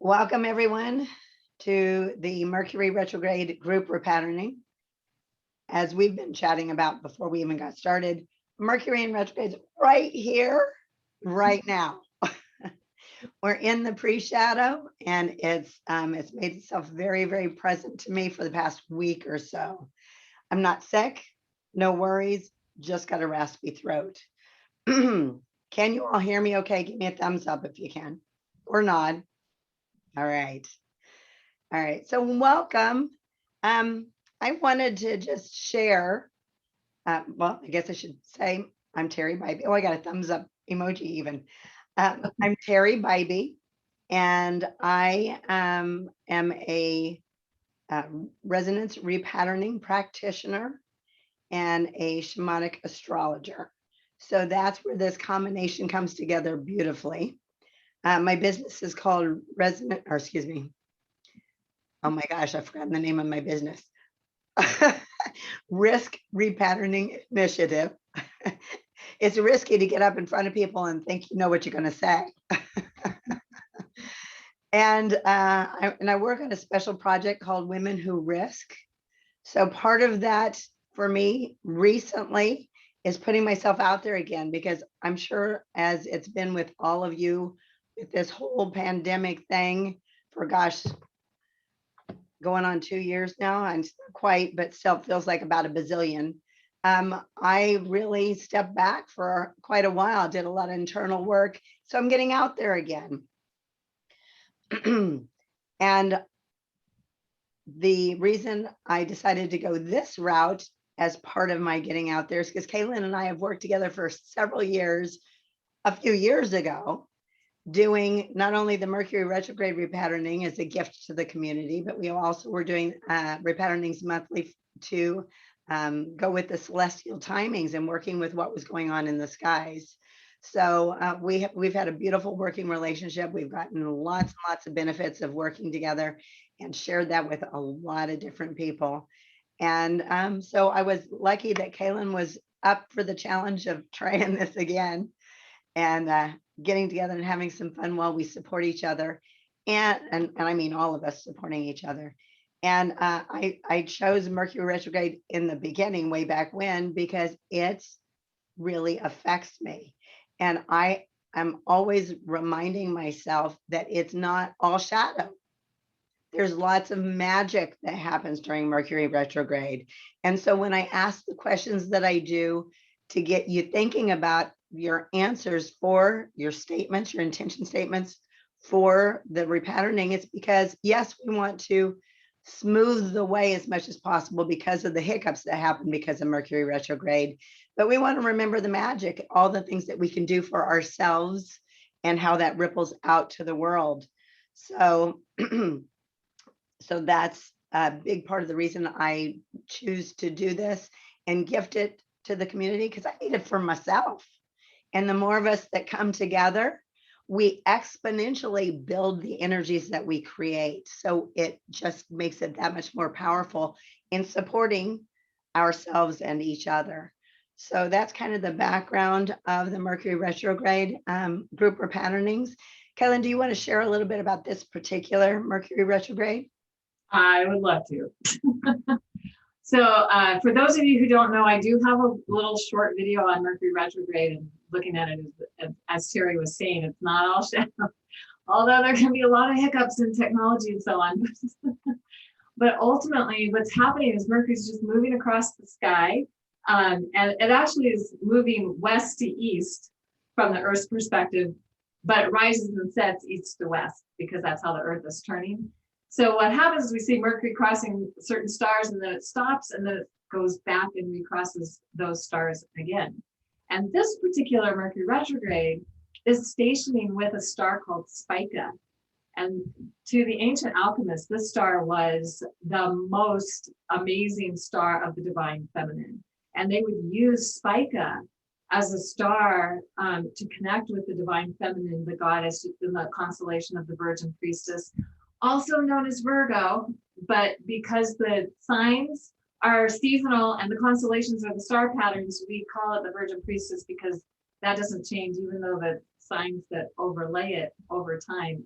Welcome, everyone, to the Mercury Retrograde group repatterning. As we've been chatting about before we even got started, Mercury in retrograde is right here, right now. We're in the pre-shadow, and it's made itself very, very present to me for the past week or so. I'm not sick, no worries, just got a raspy throat. Can you all hear me okay? Give me a thumbs up if you can, or nod. All right. All right. So welcome. I wanted to just share. Well, I guess I should say I'm Teri Bybee. Oh, I got a thumbs up emoji even. I'm Teri Bybee, and I am a resonance repatterning practitioner and a shamanic astrologer. So that's where this combination comes together beautifully. My business is called Resonant, or excuse me. Oh my gosh, I forgot the name of my business. Risk Repatterning Initiative. It's risky to get up in front of people and think you know what you're going to say. And I work on a special project called Women Who Risk. So part of that for me recently is putting myself out there again, because I'm sure, as it's been with all of you with this whole pandemic thing for, gosh, going on 2 years now, and not quite, but still feels like about a bazillion. I really stepped back for quite a while, did a lot of internal work. So I'm getting out there again. And the reason I decided to go this route as part of my getting out there is because Cayelin and I have worked together for several years, a few years ago, doing not only the Mercury retrograde repatterning as a gift to the community, but we also were doing repatternings monthly to go with the celestial timings and working with what was going on in the skies. So we've had a beautiful working relationship. We've gotten lots and lots of benefits of working together and shared that with a lot of different people. And so I was lucky that Cayelin was up for the challenge of trying this again and getting together and having some fun while we support each other. And I mean all of us supporting each other. And I chose Mercury retrograde in the beginning, way back when, because it really affects me. And I am always reminding myself that it's not all shadow. There's lots of magic that happens during Mercury retrograde. And so when I ask the questions that I do to get you thinking about your answers for your statements, your intention statements for the repatterning, it's because, yes, we want to smooth the way as much as possible because of the hiccups that happen because of Mercury retrograde. But we want to remember the magic, all the things that we can do for ourselves and how that ripples out to the world. So, so that's a big part of the reason I choose to do this and gift it to the community, because I need it for myself. And the more of us that come together, we exponentially build the energies that we create. So it just makes it that much more powerful in supporting ourselves and each other. So that's kind of the background of the Mercury retrograde group repatternings. Cayelin, do you want to share a little bit about this particular Mercury retrograde? I would love to. So for those of you who don't know, I do have a little short video on Mercury retrograde, and looking at it as Teri was saying, it's not all shadow, although there can be a lot of hiccups in technology and so on. But ultimately what's happening is Mercury's just moving across the sky, and it actually is moving west to east from the Earth's perspective, but it rises and sets east to west because that's how the Earth is turning. So what happens is we see Mercury crossing certain stars, and then it stops, and then it goes back and recrosses those stars again. And this particular Mercury retrograde is stationing with a star called Spica. And to the ancient alchemists, this star was the most amazing star of the divine feminine. And they would use Spica as a star to connect with the divine feminine, the goddess in the constellation of the Virgin Priestess, also known as Virgo. But because the signs are seasonal and the constellations are the star patterns, we call it the Virgin Priestess because that doesn't change, even though the signs that overlay it over time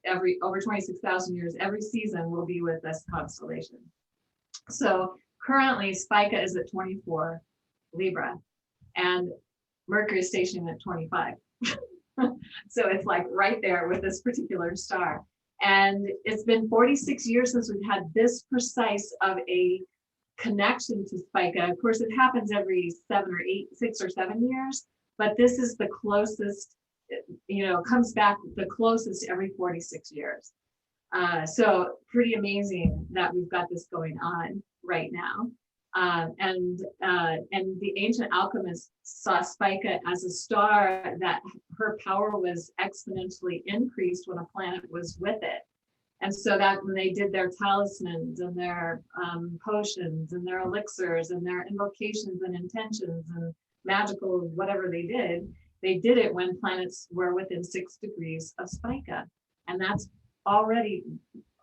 over 26,000 years, every season will be with this constellation. So currently Spica is at 24 Libra and Mercury is stationed at 25. So it's like right there with this particular star. And it's been 46 years since we've had this precise of a connection to Spica. Of course, it happens every 6 or 7 years, but this is the closest, comes back the closest every 46 years. So pretty amazing that we've got this going on right now. And the ancient alchemists saw Spica as a star that her power was exponentially increased when a planet was with it. And so that when they did their talismans and their potions and their elixirs and their invocations and intentions and magical whatever they did it when planets were within 6 degrees of Spica. And that's already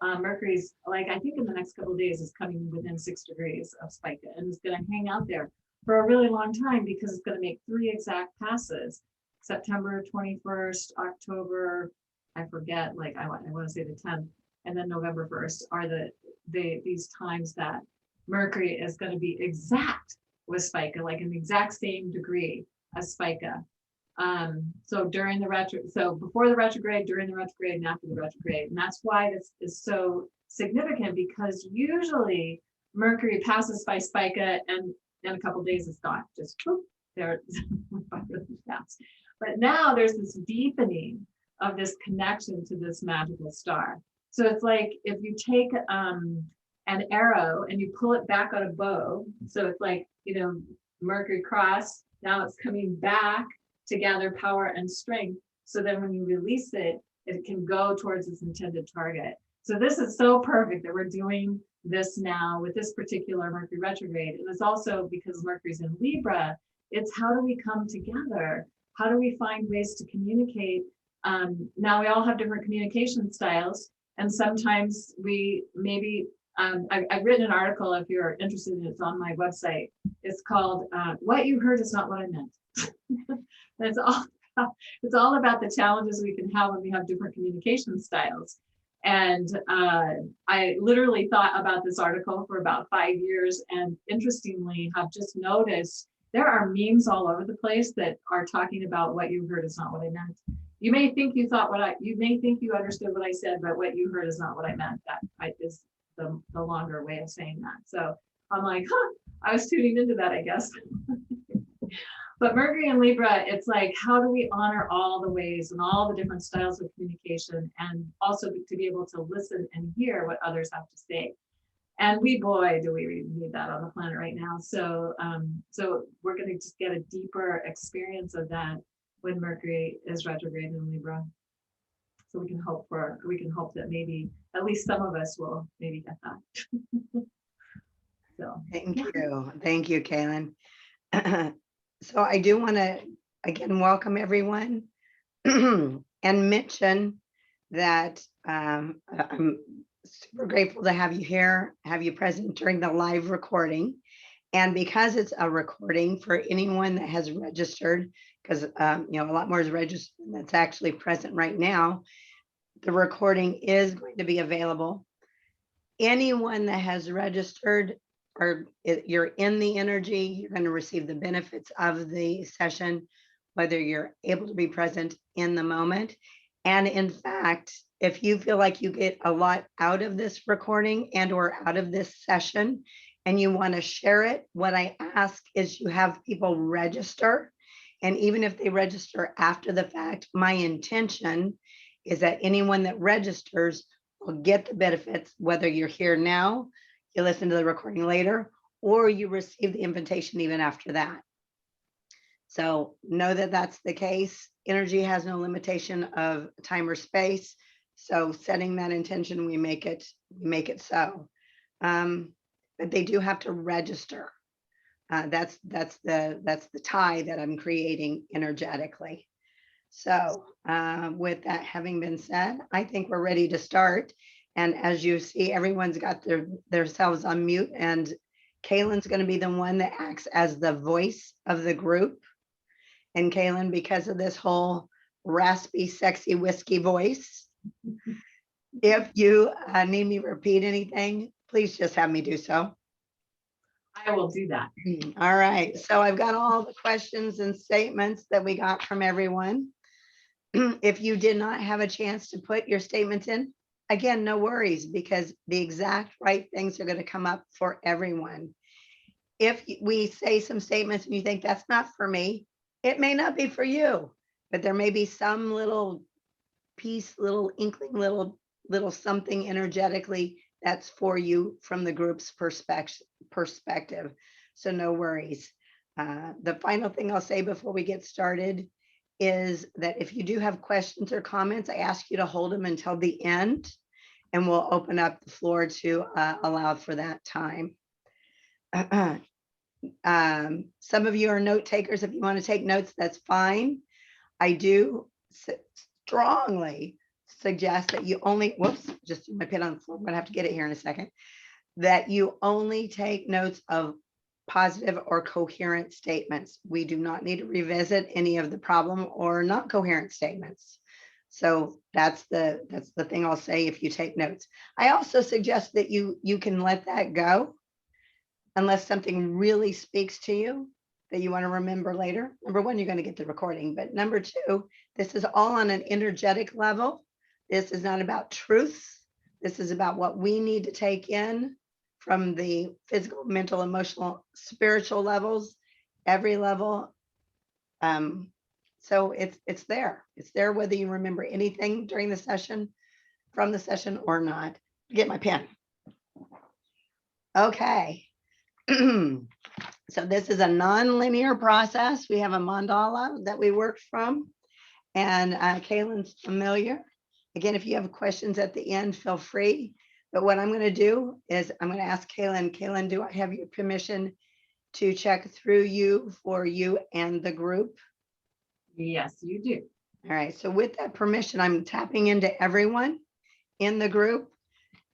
Mercury's, like, I think in the next couple of days is coming within 6 degrees of Spica and it's going to hang out there for a really long time because it's going to make 3 exact passes. September 21st, October, I forget, like I want to say the 10th, and then November 1st are these times that Mercury is going to be exact with Spica, like in the exact same degree as Spica. So during the so before the retrograde, during the retrograde, and after the retrograde. And that's why this is so significant, because usually Mercury passes by Spica and in a couple of days it's gone. Just whoop, there really fast. But now there's this deepening of this connection to this magical star. So it's like if you take an arrow and you pull it back on a bow, so it's like, Mercury cross, now it's coming back to gather power and strength. So then when you release it, it can go towards its intended target. So this is so perfect that we're doing this now with this particular Mercury retrograde. And it's also because Mercury's in Libra, it's how do we come together? How do we find ways to communicate? Now we all have different communication styles. And sometimes we maybe, I've written an article, if you're interested in it, it's on my website. It's called, What You Heard Is Not What I Meant. It's all about the challenges we can have when we have different communication styles. And I literally thought about this article for about 5 years, and interestingly have just noticed there are memes all over the place that are talking about what you heard is not what I meant. You may think you understood what I said, but what you heard is not what I meant. That is the longer way of saying that. So I'm like, I was tuning into that, I guess. But Mercury and Libra, it's like, how do we honor all the ways and all the different styles of communication, and also to be able to listen and hear what others have to say. And boy, do we need that on the planet right now. So, so we're going to just get a deeper experience of that when Mercury is retrograde in Libra. So we can hope that maybe at least some of us will maybe get that. So Thank you, Cayelin. So I do want to again welcome everyone and mention that I'm super grateful to have you here, have you present during the live recording. And because it's a recording for anyone that has registered, because a lot more is registered than that's actually present right now, the recording is going to be available. Anyone that has registered, or you're in the energy, you're going to receive the benefits of the session, whether you're able to be present in the moment. And in fact, if you feel like you get a lot out of this recording and or out of this session and you want to share it, what I ask is you have people register. And even if they register after the fact, my intention is that anyone that registers will get the benefits, whether you're here now, you listen to the recording later, or you receive the invitation even after that. So know that that's the case. Energy has no limitation of time or space. So setting that intention, we make it so. But they do have to register. That's the tie that I'm creating energetically. So with that having been said, I think we're ready to start. And as you see, everyone's got themselves on mute, and Cayelin's going to be the one that acts as the voice of the group. And Cayelin, because of this whole raspy, sexy whiskey voice, If you need me to repeat anything, please just have me do so. I will do that. All right, so I've got all the questions and statements that we got from everyone. If you did not have a chance to put your statements in, again, no worries, because the exact right things are going to come up for everyone. If we say some statements and you think that's not for me, it may not be for you, but there may be some little piece, little inkling, little something energetically that's for you from the group's perspective. So no worries. The final thing I'll say before we get started is that if you do have questions or comments, I ask you to hold them until the end, and we'll open up the floor to allow for that time. Some of you are note takers. If you want to take notes, that's fine. I do strongly suggest that you only, whoops, just threw my pen on the floor. I'm gonna have to get it here in a second. That you only take notes of positive or coherent statements. We do not need to revisit any of the problem or not coherent statements. So that's the thing I'll say if you take notes. I also suggest that you can let that go unless something really speaks to you that you want to remember later. Number one, you're going to get the recording, but number two, this is all on an energetic level. This is not about truth. This is about what we need to take in from the physical, mental, emotional, spiritual levels, every level. So it's there. It's there whether you remember anything during the session, from the session or not. Get my pen. Okay. So this is a non-linear process. We have a mandala that we worked from, and Cayelin's familiar. Again, if you have questions at the end, feel free. But what I'm going to do is I'm going to ask Cayelin. Cayelin, do I have your permission to check through you for you and the group? Yes, you do. All right. So with that permission, I'm tapping into everyone in the group,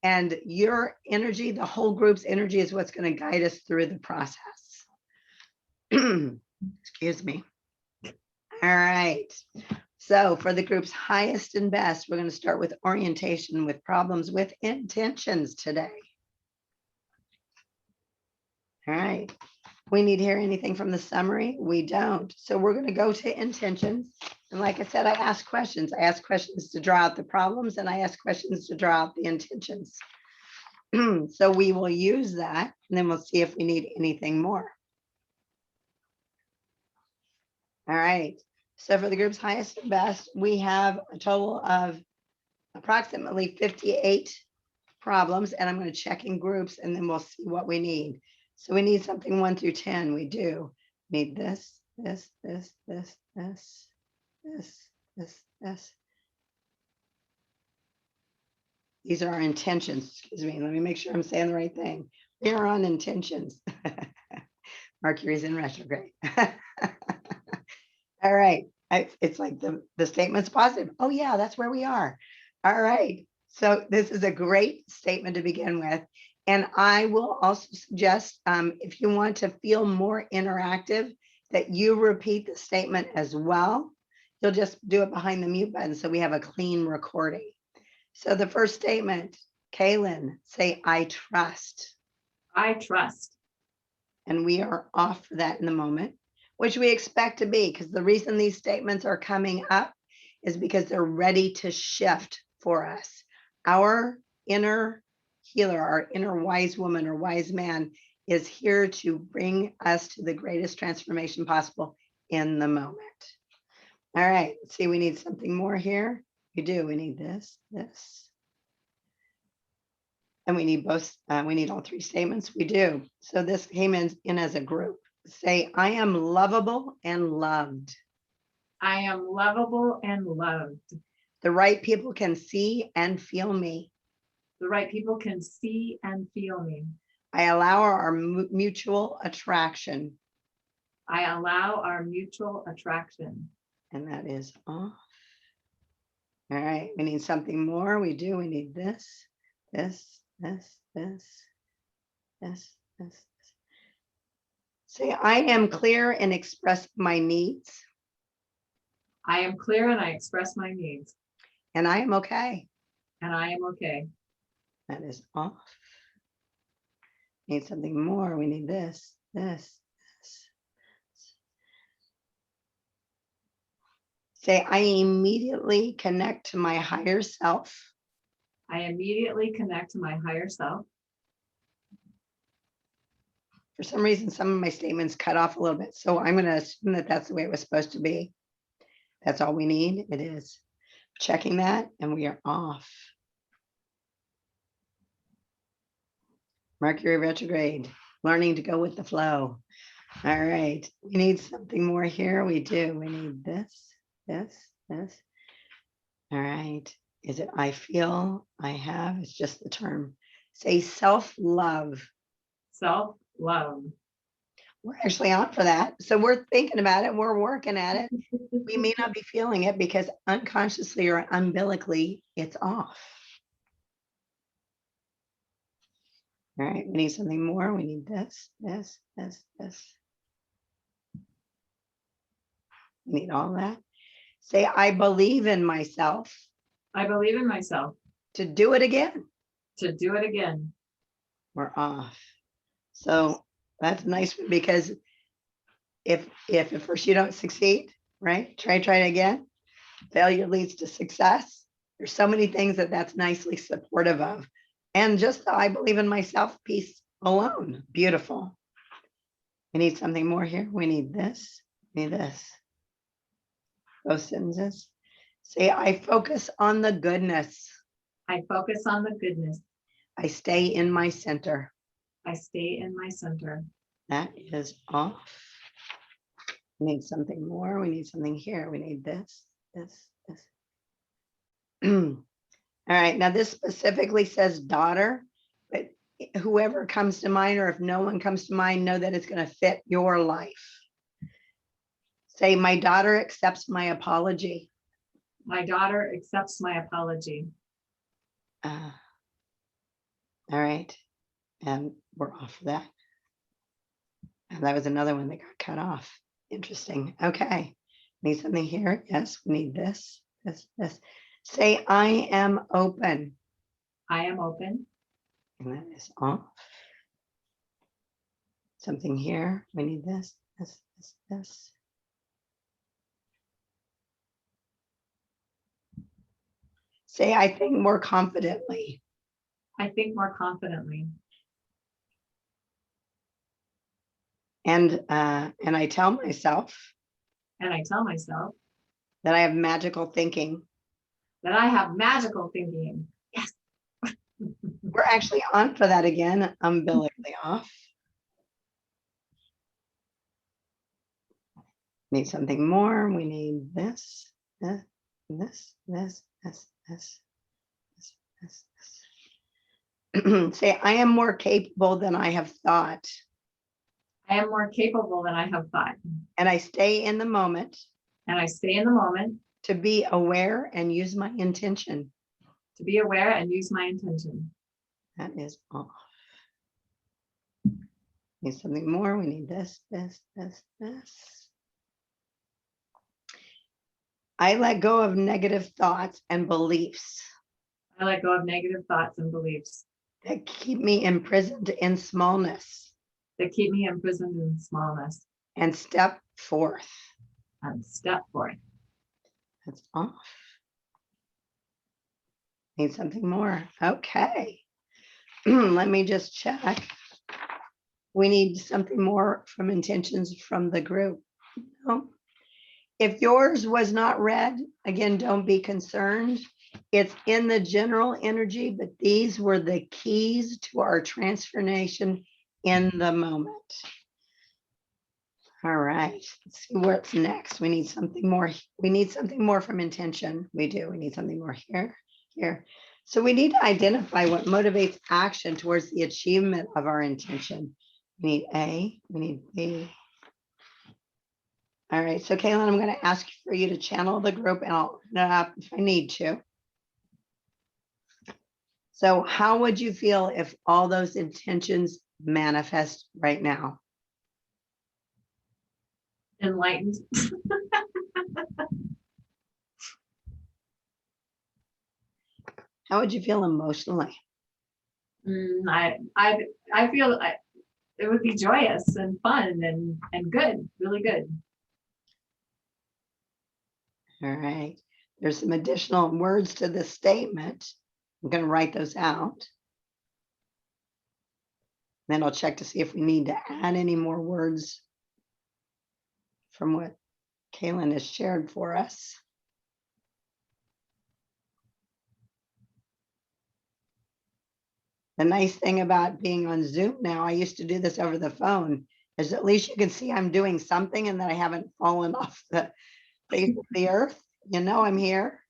and your energy, the whole group's energy, is what's going to guide us through the process. Excuse me. All right. So for the group's highest and best, we're going to start with orientation with problems with intentions today. All right. We need to hear anything from the summary? We don't. So we're going to go to intentions. And like I said, I ask questions. I ask questions to draw out the problems, and I ask questions to draw out the intentions. So we will use that, and then we'll see if we need anything more. All right. So for the group's highest and best, we have a total of approximately 58 problems, and I'm going to check in groups, and then we'll see what we need. So we need something 1 through 10. We do need this, this, this, this, this, this, this, this. These are our intentions. Excuse me. Let me make sure I'm saying the right thing. We are on intentions. Mercury's in retrograde. All right. It's like the statement's positive. Oh, yeah, that's where we are. All right. So this is a great statement to begin with. And I will also suggest, if you want to feel more interactive, that you repeat the statement as well. You'll just do it behind the mute button so we have a clean recording. So the first statement, Cayelin, say, I trust. I trust. And we are off for that in the moment, which we expect to be, because the reason these statements are coming up is because they're ready to shift for us. Our inner healer, our inner wise woman or wise man is here to bring us to the greatest transformation possible in the moment. All right, let's see, we need something more here. We do, we need this, this. And we need both, we need all three statements, we do. So this came in as a group. Say, I am lovable and loved. I am lovable and loved. The right people can see and feel me. The right people can see and feel me. I allow our mutual attraction. I allow our mutual attraction. And that is off. All right, we need something more. We do, we need this, this, this, this, this, this. Say, I am clear and express my needs. I am clear and I express my needs. And I am okay. and I am okay. That is off. Need something more. We need this. Say, I immediately connect to my higher self. I immediately connect to my higher self. For some reason, some of my statements cut off a little bit. So I'm going to assume that that's the way it was supposed to be. That's all we need. It is. Checking that, and we are off. Mercury retrograde, learning to go with the flow. All right. We need something more here. We do. We need this. All right. Is it I feel, I have? It's just the term. Say self-love. Self-love. We're actually on for that. So we're thinking about it. We're working at it. We may not be feeling it because unconsciously or umbilically, it's off. All right. We need something more. We need this. We need all that. Say, I believe in myself. I believe in myself. To do it again. To do it again. We're off. So that's nice because if at first you don't succeed, right? Try it again. Failure leads to success. There's so many things that's nicely supportive of. And just the I believe in myself piece alone. Beautiful. We need something more here. We need this. We need this. Those sentences. Say, I focus on the goodness. I focus on the goodness. I stay in my center. I stay in my center. That is off. We need something more. We need something here. We need this. All right. Now this specifically says daughter, but whoever comes to mind, or if no one comes to mind, know that it's going to fit your life. Say, my daughter accepts my apology. My daughter accepts my apology. All right. And we're off of that. And that was another one that got cut off. Interesting. Okay. Need something here. Yes, we need this. Say, I am open. I am open. And that is off. Something here. We need this. Say, I think more confidently. I think more confidently. And I tell myself. And I tell myself. That I have magical thinking. That I have magical thinking. Yes. We're actually on for that again. Umbilically off. Need something more. We need this. Say, I am more capable than I have thought. I am more capable than I have thought. And I stay in the moment. And I stay in the moment. To be aware and use my intention. To be aware and use my intention. That is off. Need something more. We need this. I let go of negative thoughts and beliefs. I let go of negative thoughts and beliefs. That keep me imprisoned in smallness. That keep me imprisoned in smallness. And step forth. And step forth. That's off. Need something more. Okay. Let me just check. We need something more from intentions from the group. No. If yours was not read, again, don't be concerned. It's in the general energy, but these were the keys to our transformation in the moment. All right, let's see what's next. We need something more. We need something more from intention. We do. We need something more here. So we need to identify what motivates action towards the achievement of our intention. We need A, we need B. All right, so Cayelin, I'm going to ask for you to channel the group, and I'll open it up if I need to. So how would you feel if all those intentions manifest right now? Enlightened. How would you feel emotionally? I feel it would be joyous and fun and good, really good. All right. There's some additional words to this statement. I'm going to write those out. Then I'll check to see if we need to add any more words from what Cayelin has shared for us. The nice thing about being on Zoom now, I used to do this over the phone, is at least you can see I'm doing something and that I haven't fallen off the face of the earth. You know I'm here.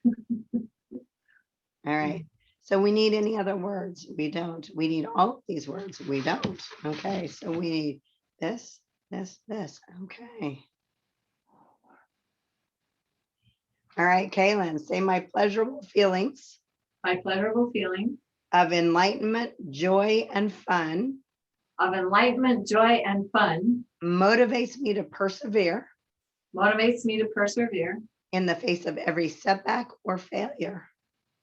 All right. So we need any other words? We don't. We need all of these words. We don't. Okay. So we need this, this, this. Okay. All right, Cayelin, say my pleasurable feelings My pleasurable feeling of enlightenment, joy, and fun of enlightenment, joy, and fun motivates me to persevere motivates me to persevere in the face of every setback or failure.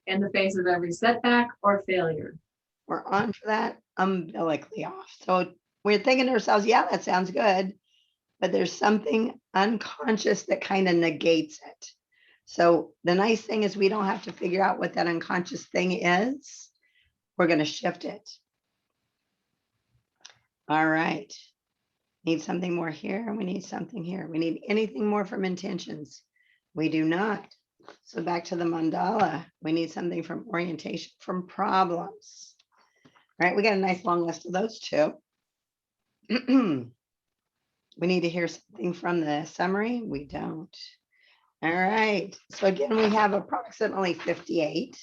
in the face of every setback or failure. We're on for that umbilically off. So we're thinking to ourselves, yeah, that sounds good, but there's something unconscious that kind of negates it. So the nice thing is we don't have to figure out what that unconscious thing is. We're going to shift it. All right. Need something more here. We need something here. We need anything more from intentions. We do not. So back to the mandala. We need something from orientation, from problems. All right. We got a nice long list of those too. We need to hear something from the summary. We don't. All right. So again, we have approximately 58.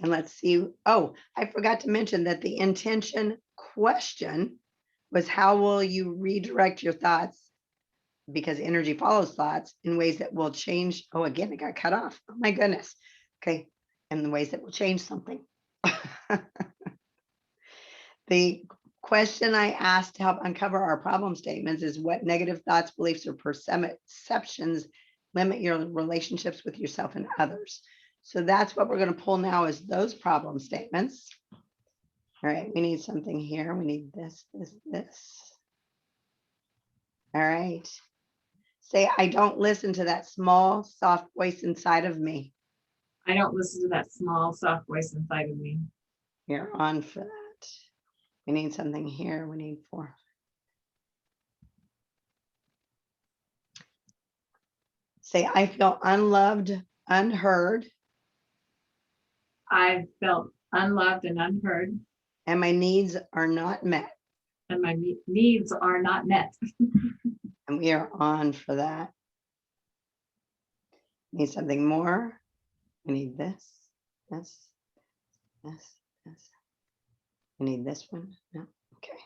And let's see. Oh, I forgot to mention that the intention question was how will you redirect your thoughts, because energy follows thoughts, in ways that will change. Oh, again, it got cut off. Oh my goodness. Okay. In the ways that will change something. The question I asked to help uncover our problem statements is what negative thoughts, beliefs, or perceptions limit your relationships with yourself and others. So that's what we're going to pull now, is those problem statements. All right, we need something here. We need this, this, this. All right. Say, I don't listen to that small, soft voice inside of me. I don't listen to that small, soft voice inside of me. You're on for that. We need something here. We need 4. Say, I feel unloved, unheard, I felt unloved and unheard, and my needs are not met. and my needs are not met. And we are on for that. Need something more. We need this, this, this, this. We need this one. No. Okay.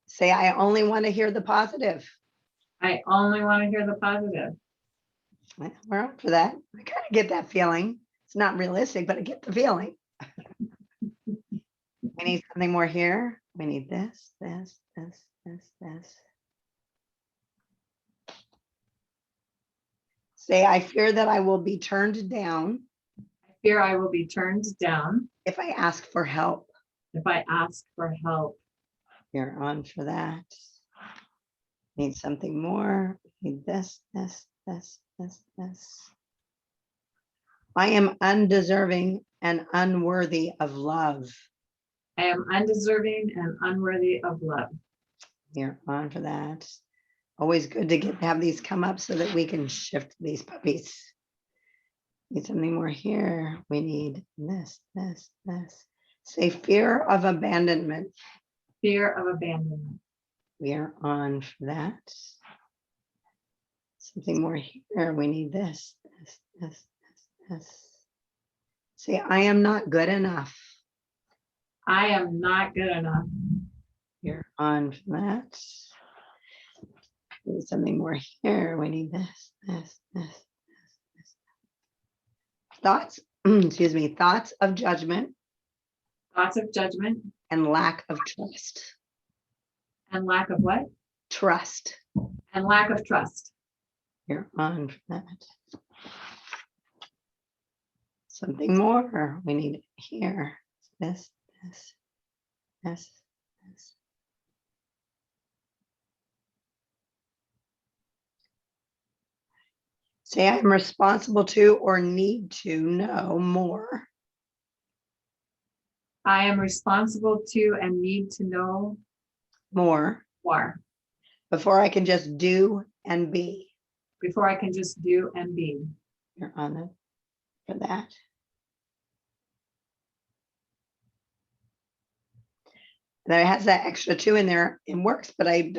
Say, I only want to hear the positive. I only want to hear the positive. We're on for that. I kind of get that feeling. It's not realistic, but I get the feeling. We need something more here. We need this, this, this, this, this. Say, I fear that I will be turned down I fear I will be turned down if I ask for help. if I ask for help. You're on for that. Need something more. Need this, this, this, this, this. I am undeserving and unworthy of love. I am undeserving and unworthy of love. You're on for that. Always good to have these come up so that we can shift these puppies. Need something more here. We need this, this, this. Say fear of abandonment. Fear of abandonment. We are on for that. Something more here. We need this, this, this, this, this. Say, I am not good enough. I am not good enough. You're on for that. Need something more here. We need this, this, this, this, this. Thoughts, excuse me, thoughts of judgment Thoughts of judgment and lack of trust. and lack of what? Trust. And lack of trust. You're on for that. Something more. We need here. This. Say I'm responsible to or need to know more. I am responsible to and need to know More. more Before I can just do and be. before I can just do and be. You're on it for that. Then it has that extra 2 in there. It works, but I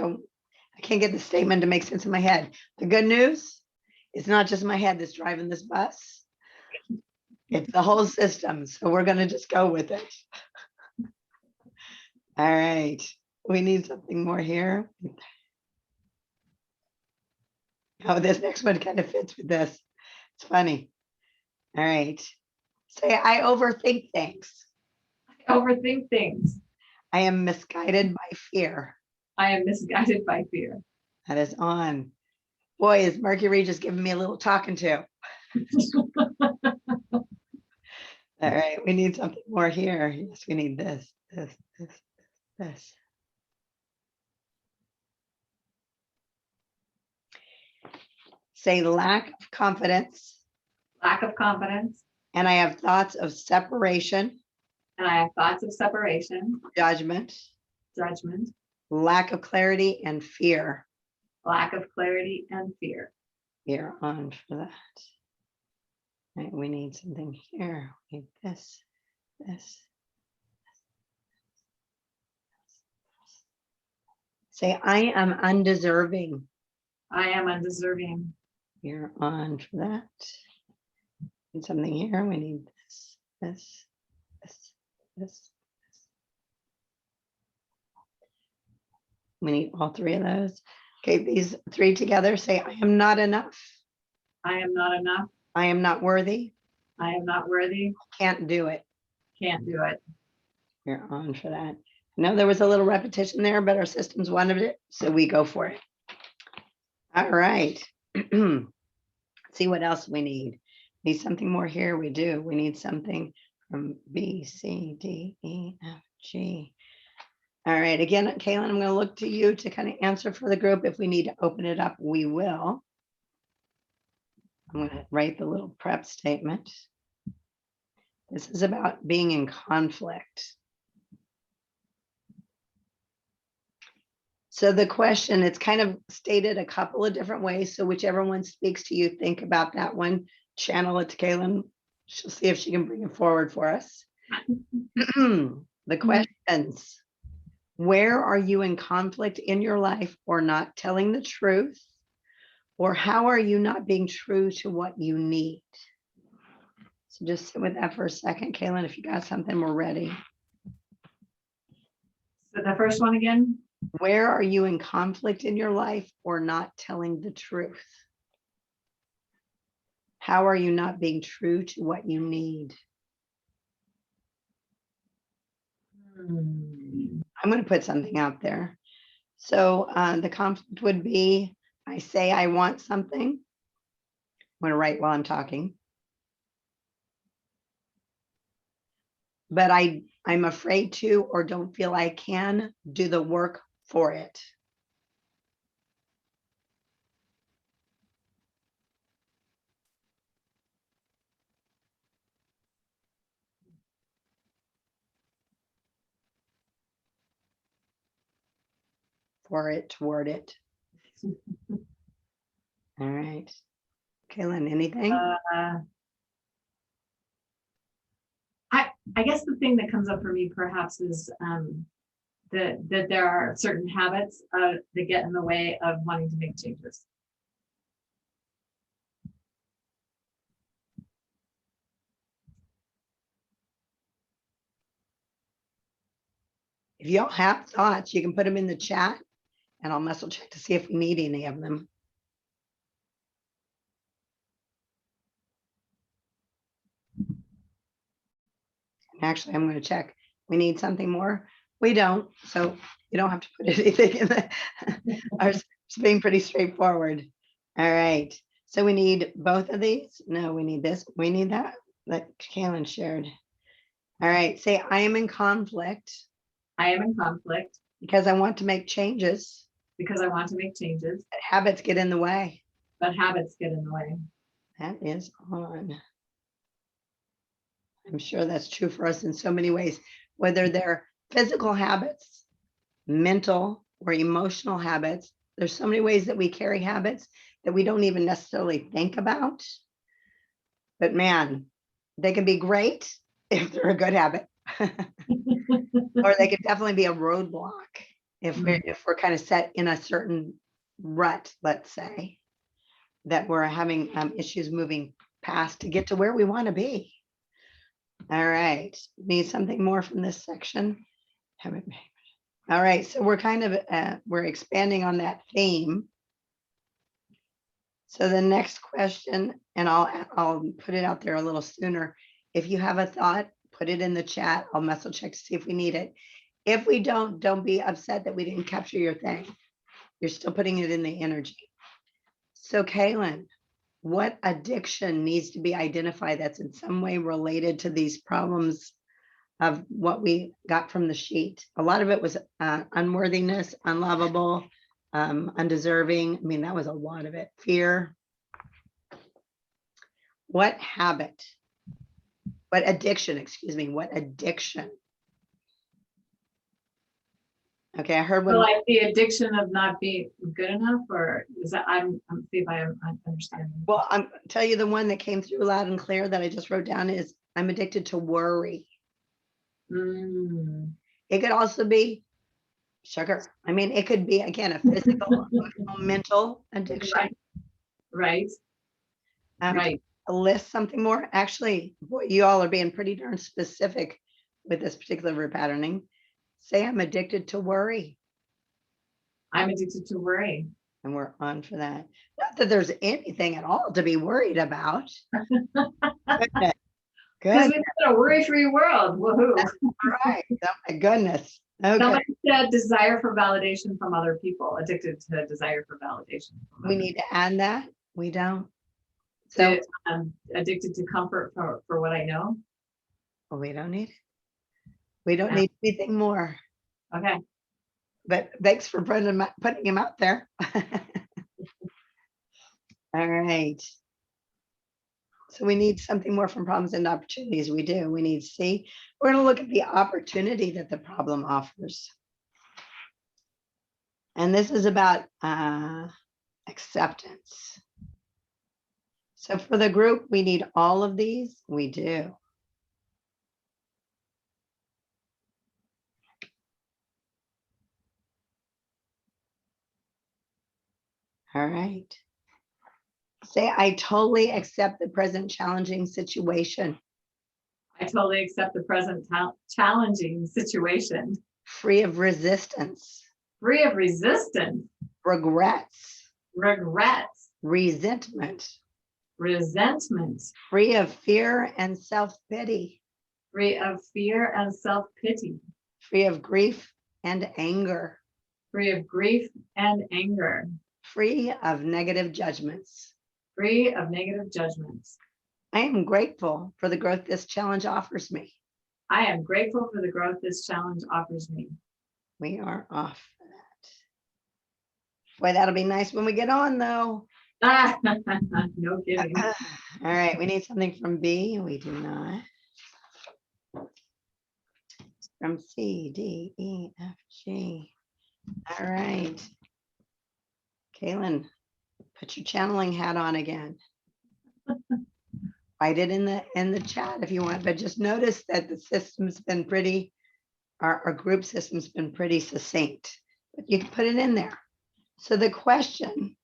can't get the statement to make sense in my head. The good news, it's not just my head that's driving this bus. It's the whole system. So we're going to just go with it. All right. We need something more here. Oh, this next one kind of fits with this. It's funny. All right. Say, I overthink things. I overthink things. I am misguided by fear. I am misguided by fear. That is on. Boy, is Mercury just giving me a little talking to. All right. We need something more here. Yes, we need this. Say lack of confidence. Lack of confidence. And I have thoughts of separation. And I have thoughts of separation. Judgment. Lack of clarity and fear. Lack of clarity and fear. You're on for that. Right, we need something here. We need this. Say, I am undeserving. I am undeserving. You're on for that. Need something here. We need this. We need all 3 of those. Okay, these 3 together say, I am not enough. I am not enough. I am not worthy. I am not worthy. Can't do it. Can't do it. You're on for that. I know there was a little repetition there, but our systems wanted it, so we go for it. All right. See what else we need. Need something more here. We do. We need something from B, C, D, E, F, G. All right. Again, Cayelin, I'm going to look to you to kind of answer for the group. If we need to open it up, we will. I'm going to write the little prep statement. This is about being in conflict. So the question, it's kind of stated a couple of different ways. So whichever one speaks to you, think about that one, channel it to Cayelin. She'll see if she can bring it forward for us. The questions, where are you in conflict in your life or not telling the truth? Or how are you not being true to what you need? So just sit with that for a second, Cayelin. If you got something, we're ready. So the first one again? Where are you in conflict in your life or not telling the truth? How are you not being true to what you need? I'm going to put something out there. So the conflict would be, I say I want something. I'm going to write while I'm talking. But I'm afraid to or don't feel I can do the work for it. For it, toward it. All right. Cayelin, anything? I guess the thing that comes up for me perhaps is that there are certain habits that get in the way of wanting to make changes. If y'all have thoughts, you can put them in the chat and I'll muscle check to see if we need any of them. Actually, I'm going to check. We need something more. We don't, so you don't have to put anything in the, ours is being pretty straightforward. All right, so we need both of these. No, we need this. We need that. that Cayelin shared. All right, say I am in conflict I am in conflict because I want to make changes, because I want to make changes, but habits get in the way. but habits get in the way. That is on. I'm sure that's true for us in so many ways, whether they're physical habits, mental or emotional habits. There's so many ways that we carry habits that we don't even necessarily think about. But man, they can be great if they're a good habit. Or they could definitely be a roadblock if we're kind of set in a certain rut, let's say, that we're having issues moving past to get to where we want to be. All right, need something more from this section. All right, so we're kind of we're expanding on that theme. So the next question, and I'll put it out there a little sooner. If you have a thought, put it in the chat. I'll message check to see if we need it. If we don't be upset that we didn't capture your thing. You're still putting it in the energy. So Cayelin, what addiction needs to be identified that's in some way related to these problems of what we got from the sheet? A lot of it was unworthiness, unlovable, undeserving. I mean, that was a lot of it. Fear. What habit? What addiction, excuse me, what addiction? Okay, I heard So one. like the addiction of not being good enough, or is that I'm see if I'm understanding. Well, I'm tell you the one that came through loud and clear that I just wrote down is I'm addicted to worry. It could also be sugar. I mean, it could be again a physical, emotional, mental addiction. Right. Right. List something more. Actually, boy, you all are being pretty darn specific with this particular repatterning. Say I'm addicted to worry. I'm addicted to worry. And we're on for that. Not that there's anything at all to be worried about. Goodness. Because we live in a worry-free world. Woohoo. Right. Oh my goodness. Okay. Somebody said desire for validation from other people, addicted to desire for validation. We need to add that. We don't. So I'm addicted to comfort for what I know. well, we don't need it. We don't need anything more. Okay. But thanks for putting him out there. All right. So we need something more from problems and opportunities. We do. We need C. We're going to look at the opportunity that the problem offers. And this is about acceptance. So for the group, we need all of these. We do. All right. Say, I totally accept the present challenging situation. I totally accept the present challenging situation. Free of resistance. Free of resistance. Regrets. Regrets. Resentment. Resentment. Free of fear and self-pity. Free of fear and self-pity. Free of grief and anger. Free of grief and anger. Free of negative judgments. Free of negative judgments. I am grateful for the growth this challenge offers me. I am grateful for the growth this challenge offers me. We are off for that. Boy, that'll be nice when we get on, though. No kidding. All right, we need something from B. We do not. From C, D, E, F, G. All right. Cayelin, put your channeling hat on again. Write it in the chat if you want, but just notice that the system's been pretty, our group system's been pretty succinct, but you can put it in there. So the question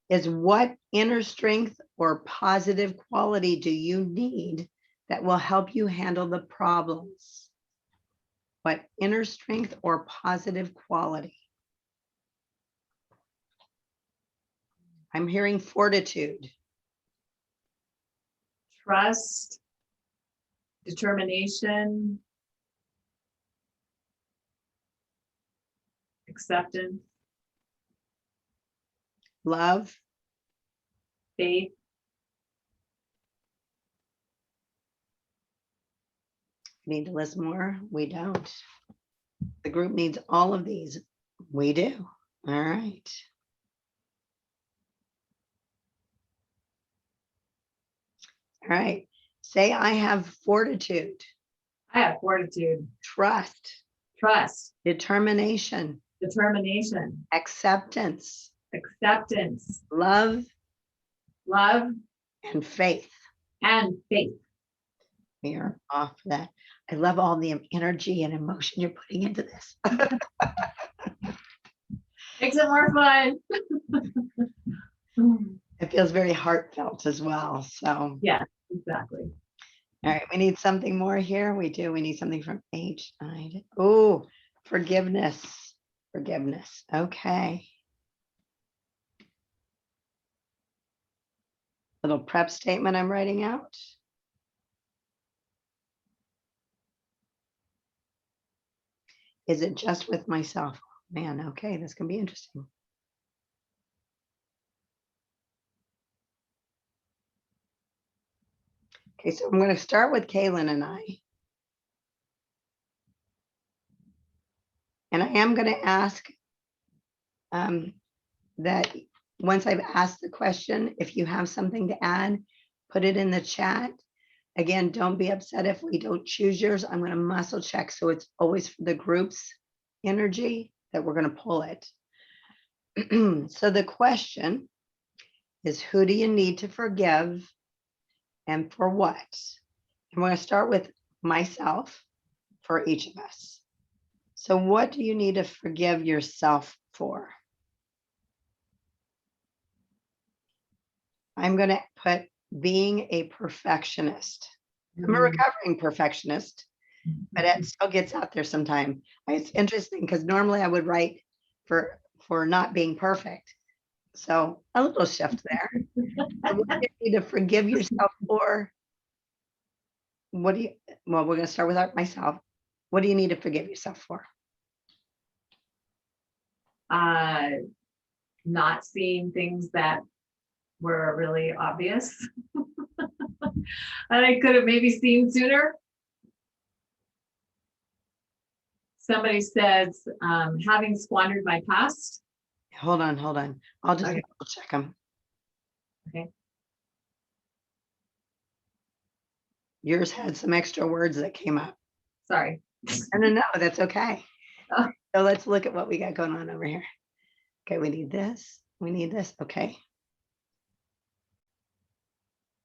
is, what inner strength or positive quality do you need that will help you handle the problems? What inner strength or positive quality? I'm hearing fortitude. Trust, determination, acceptance, Love, faith, Need to list more? We don't. The group needs all of these. We do. All right. All right. Say I have fortitude, I have fortitude, trust, trust, determination, determination, acceptance, acceptance, love, love, and faith. and faith. We are off that. I love all the energy and emotion you're putting into this. Makes it more fun. It feels very heartfelt as well. So, Yeah, exactly. all right, we need something more here. We do. We need something from H. Oh, forgiveness. Forgiveness. Okay. Little prep statement I'm writing out. Is it just with myself? Man, okay, this can be interesting. Okay, so I'm going to start with Cayelin and I. And I am going to ask that once I've asked the question, if you have something to add, put it in the chat. Again, don't be upset if we don't choose yours. I'm going to muscle check. So it's always for the group's energy that we're going to pull it. So the question is, who do you need to forgive and for what? And we're going to start with myself for each of us. So what do you need to forgive yourself for? I'm going to put being a perfectionist. I'm a recovering perfectionist, but it still gets out there sometime. It's interesting because normally I would write for not being perfect. So a little shift there. And what do you need to forgive yourself for? Well, we're going to start with myself. What do you need to forgive yourself for? Not seeing things that were really obvious. And I could have maybe seen sooner. Somebody says, having squandered my past. Hold on. I'll just Okay. double check them. Okay. Yours had some extra words that came up. Sorry. No, that's okay. Oh. So let's look at what we got going on over here. Okay, we need this. We need this. Okay.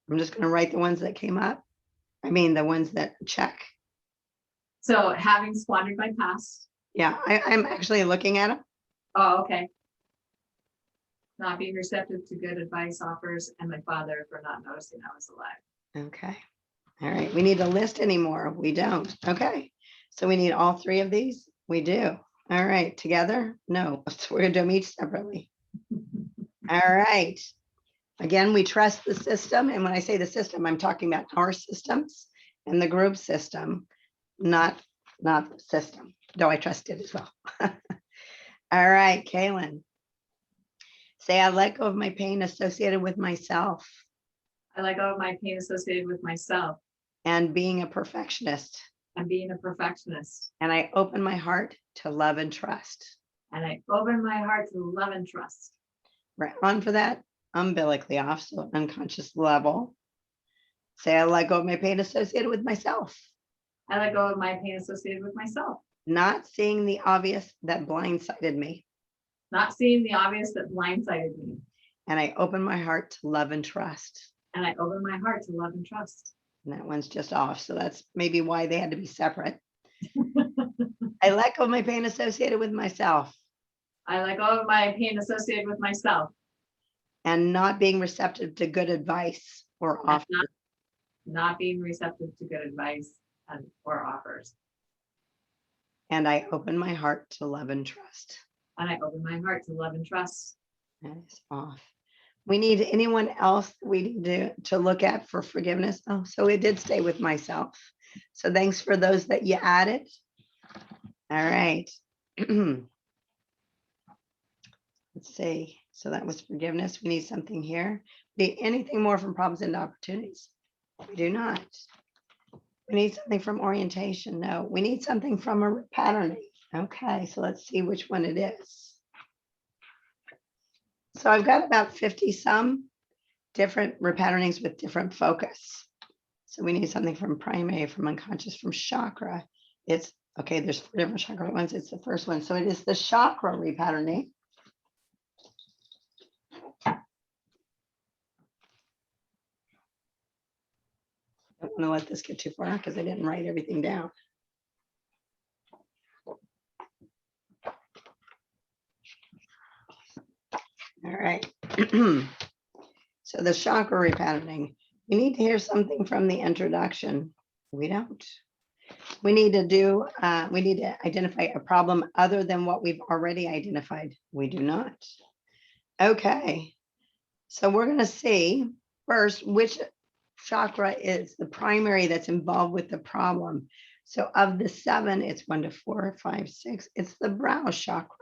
I'm just going to write the ones that came up. I mean, the ones that check. So having squandered my past. Yeah, I'm actually looking at them. Oh, okay. Not being receptive to good advice offers, and my father for not noticing I was alive. Okay. All right. We need to list anymore. We don't. Okay. So we need all three of these. We do. All right. Together? No. So we're going to do them each separately. All right. Again, we trust the system. And when I say the system, I'm talking about our systems and the group system, not the system, though I trust it as well. All right, Cayelin. Say I let go of my pain associated with myself. I let go of my pain associated with myself. And being a perfectionist. And being a perfectionist. And I open my heart to love and trust. And I open my heart to love and trust. Right on for that, umbilically off, so unconscious level. Say I let go of my pain associated with myself. I let go of my pain associated with myself. Not seeing the obvious that blindsided me. Not seeing the obvious that blindsided me. And I open my heart to love and trust. And I open my heart to love and trust. And that one's just off. So that's maybe why they had to be separate. I let go of my pain associated with myself. I let go of my pain associated with myself. And not being receptive to good advice or offers. Not being receptive to good advice or offers. And I open my heart to love and trust. And I open my heart to love and trust. That is off. We need anyone else we need to look at for forgiveness. Oh, so it did stay with myself. So thanks for those that you added. All right. Let's see. So that was forgiveness. We need something here. Need anything more from problems and opportunities? We do not. We need something from orientation. No, we need something from a repatterning. Okay, so let's see which one it is. So I've got about 50 some different repatternings with different focus. So we need something from primary, from unconscious, from chakra. It's okay, there's 4 different chakra ones. It's the first one. So it is the chakra repatterning. I don't want to let this get too far because I didn't write everything down. All right. So the chakra repatterning, we need to hear something from the introduction. We don't. We need to identify a problem other than what we've already identified. We do not. Okay. So we're going to see first which chakra is the primary that's involved with the problem. So of the 7, it's 1 to 4, 5, 6. It's the brow chakra.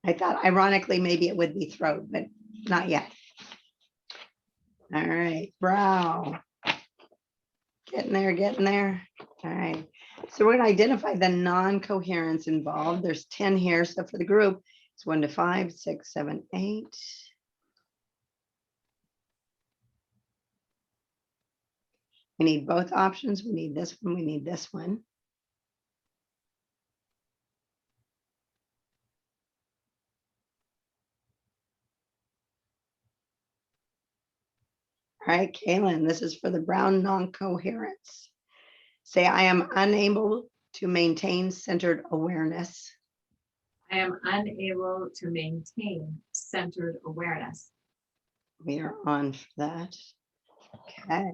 I thought ironically maybe it would be throat, but not yet. All right, brow. Getting there, getting there. All right. So we're going to identify the non-coherence involved. There's 10 here. So for the group, it's 1 to 5, 6, 7, 8. We need both options. We need this one. We need this one. All right, Cayelin, this is for the brown non-coherence. Say, I am unable to maintain centered awareness. I am unable to maintain centered awareness. We are on for that. Okay.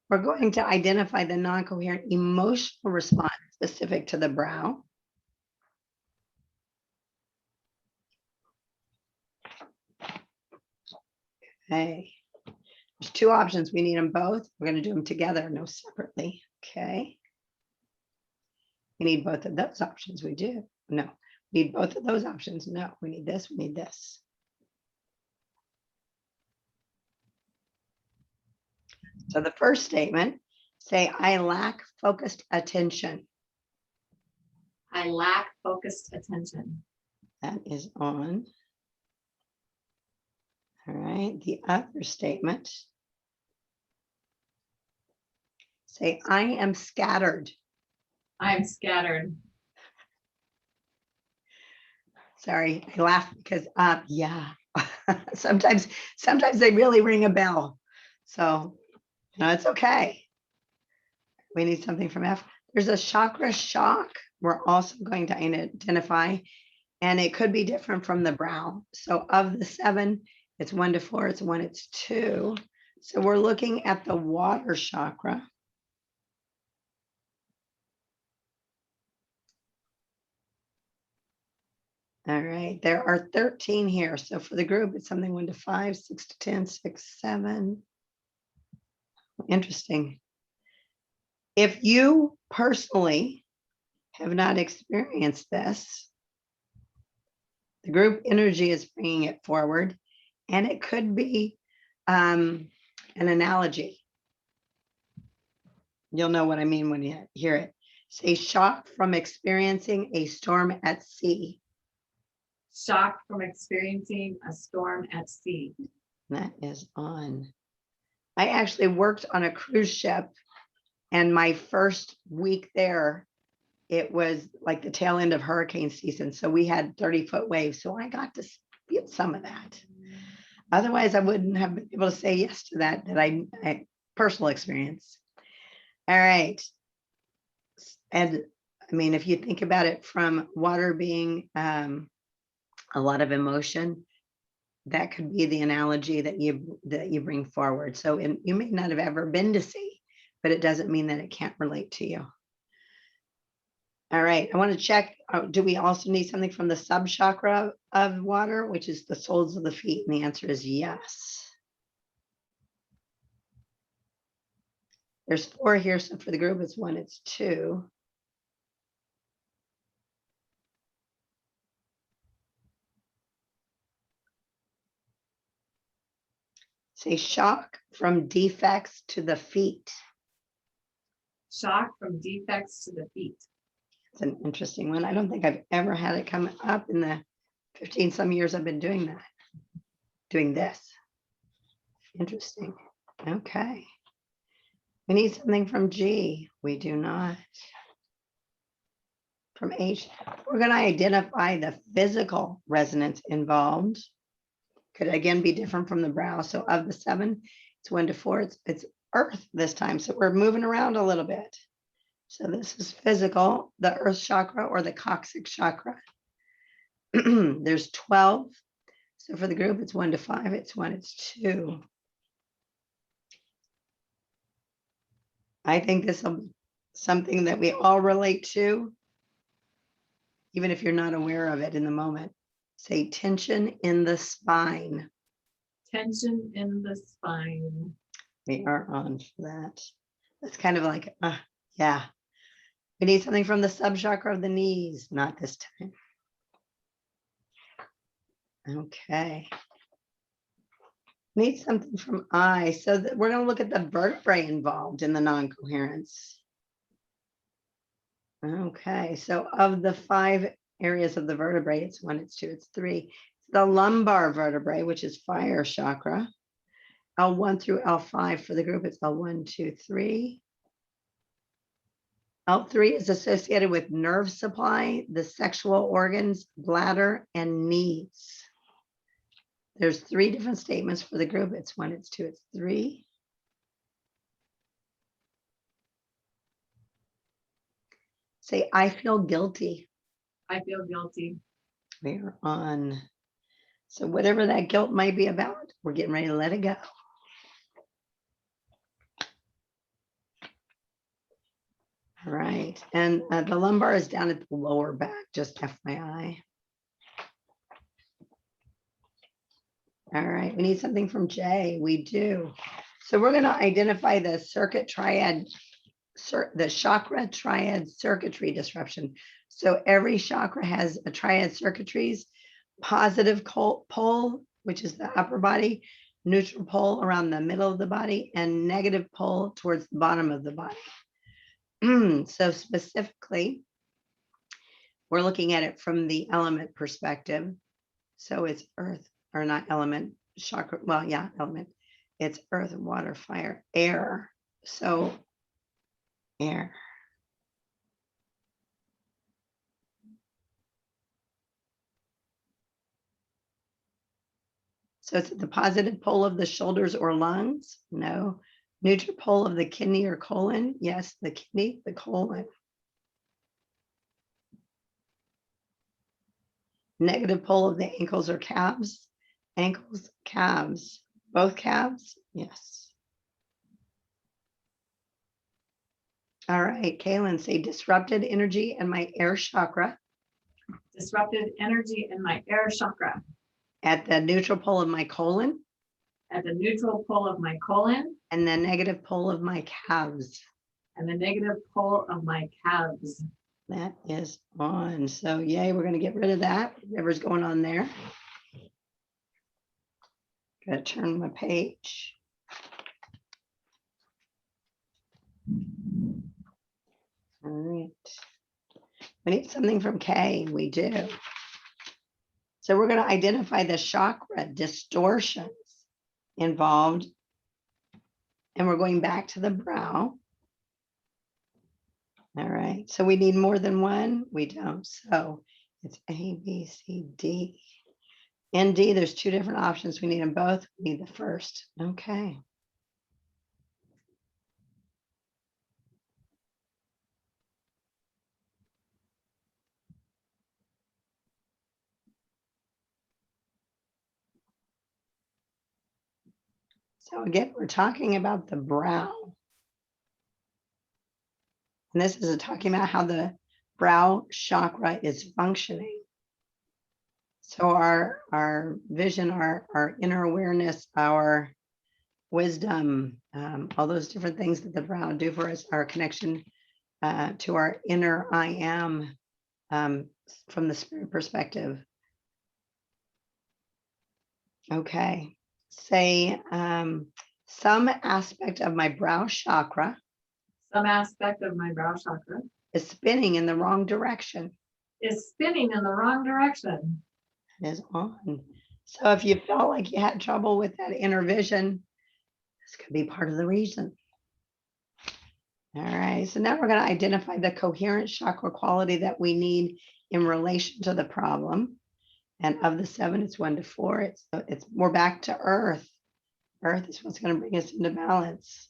We're going to identify the non-coherent emotional response specific to the brow. Okay. There's 2 options. We need them both. We're going to do them together, no separately. Okay. We need both of those options. We do. No. We need both of those options. No. We need this. We need this. So the first statement, say, I lack focused attention. I lack focused attention. That is on. All right. The other statement, say, I am scattered. I am scattered. Sorry, I laugh because yeah. sometimes they really ring a bell. So it's okay. We need something from F. There's a chakra shock we're also going to identify, and it could be different from the brow. So of the 7, it's 1 to 4, it's 1, it's 2. So we're looking at the water chakra. All right, there are 13 here. So for the group, it's something 1 to 5, 6 to 10, 6, 7. Interesting. If you personally have not experienced this, the group energy is bringing it forward, and it could be an analogy. You'll know what I mean when you hear it. Say, shock from experiencing a storm at sea. Shock from experiencing a storm at sea. That is on. I actually worked on a cruise ship, and my first week there, it was like the tail end of hurricane season. So we had 30-foot waves. So I got to feel some of that. Otherwise, I wouldn't have been able to say yes to that I personal experience. All right. And I mean, if you think about it from water being a lot of emotion, that could be the analogy that you bring forward. So you may not have ever been to sea, but it doesn't mean that it can't relate to you. All right, I want to check, do we also need something from the subchakra of water, which is the soles of the feet? And the answer is yes. There's 4 here, so for the group, it's 1, it's 2. Say shock from defects to the feet. Shock from defects to the feet. It's an interesting one. I don't think I've ever had it come up in the 15 some years I've been doing that. Doing this. Interesting. Okay. We need something from G. We do not. From H, we're going to identify the physical resonance involved. Could again be different from the brow. So of the 7, it's 1 to 4. It's earth this time. So we're moving around a little bit. So this is physical, the earth chakra or the coccyx chakra. There's 12. So for the group, it's 1 to 5. It's 1, it's 2. I think this will be something that we all relate to, even if you're not aware of it in the moment. Say tension in the spine. Tension in the spine. We are on for that. That's kind of like, yeah. We need something from the subchakra of the knees, not this time. Okay. Need something from I. So that we're going to look at the vertebrae involved in the non-coherence. Okay, so of the 5 areas of the vertebrae, it's 1, it's 2, it's 3. It's the lumbar vertebrae, which is fire chakra. L1 through L5 for the group, it's L1, 2, 3. L3 is associated with nerve supply, the sexual organs, bladder, and knees. There's 3 different statements for the group. It's 1, it's 2, it's 3. Say, I feel guilty. I feel guilty. We are on. So whatever that guilt might be about, we're getting ready to let it go. All right. And the lumbar is down at the lower back, just FYI. All right. We need something from J. We do. So we're going to identify the circuit triad, the chakra triad circuitry disruption. So every chakra has a triad circuitries, positive pole, which is the upper body, neutral pole around the middle of the body, and negative pole towards the bottom of the body. So specifically, we're looking at it from the element perspective. So it's earth, or not element, chakra, well, yeah, element. It's earth, water, fire, air. So air. So it's the positive pole of the shoulders or lungs? No. Neutral pole of the kidney or colon? Yes, the kidney, the colon. Negative pole of the ankles or calves? Ankles, calves. Both calves? Yes. All right, Cayelin, say disrupted energy in my air chakra. Disrupted energy in my air chakra. At the neutral pole of my colon. At the neutral pole of my colon. And the negative pole of my calves. And the negative pole of my calves. That is on. So yay, we're going to get rid of that. Whatever's going on there. Gotta turn my page. All right. We need something from K. We do. So we're going to identify the chakra distortions involved. And we're going back to the brow. All right. So we need more than one. We don't. So it's A, B, C, D. In D, there's 2 different options. We need them both. We need the first. Okay. So again, we're talking about the brow. And this is talking about how the brow chakra is functioning. So our vision, our inner awareness, our wisdom, all those different things that the brow do for us, our connection to our inner I am from the spirit perspective. Okay. say some aspect of my brow chakra Some aspect of my brow chakra is spinning in the wrong direction. is spinning in the wrong direction. It is on. So if you felt like you had trouble with that inner vision, this could be part of the reason. All right, so now we're going to identify the coherent chakra quality that we need in relation to the problem. And of the 7, it's 1 to 4. It's we're back to earth. Earth is what's going to bring us into balance.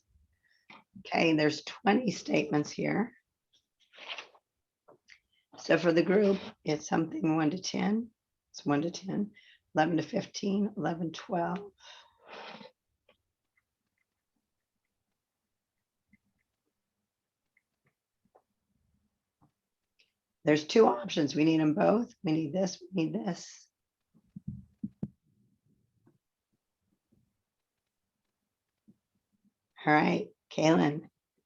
Okay, there's 20 statements here. So for the group, it's something 1 to 10. It's 1 to 10, 11 to 15, 11, 12. There's 2 options. We need them both. We need this, we need this. All right, Cayelin,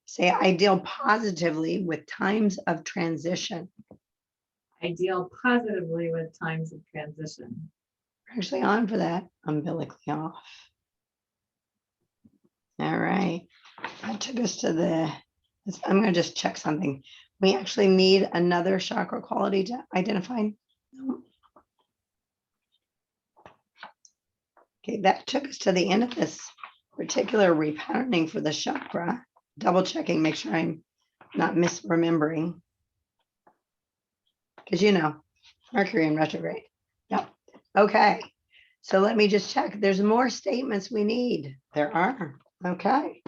say I deal positively with times of transition. I deal positively with times of transition. We're actually on for that, umbilically off. All right, that took us to the, I'm going to just check something. We actually need another chakra quality to identify. No. Okay, that took us to the end of this particular repatterning for the chakra. Double checking, make sure I'm not misremembering. Because you know, Mercury in retrograde. Yep. Okay. So let me just check. There's more statements we need. There are. Okay.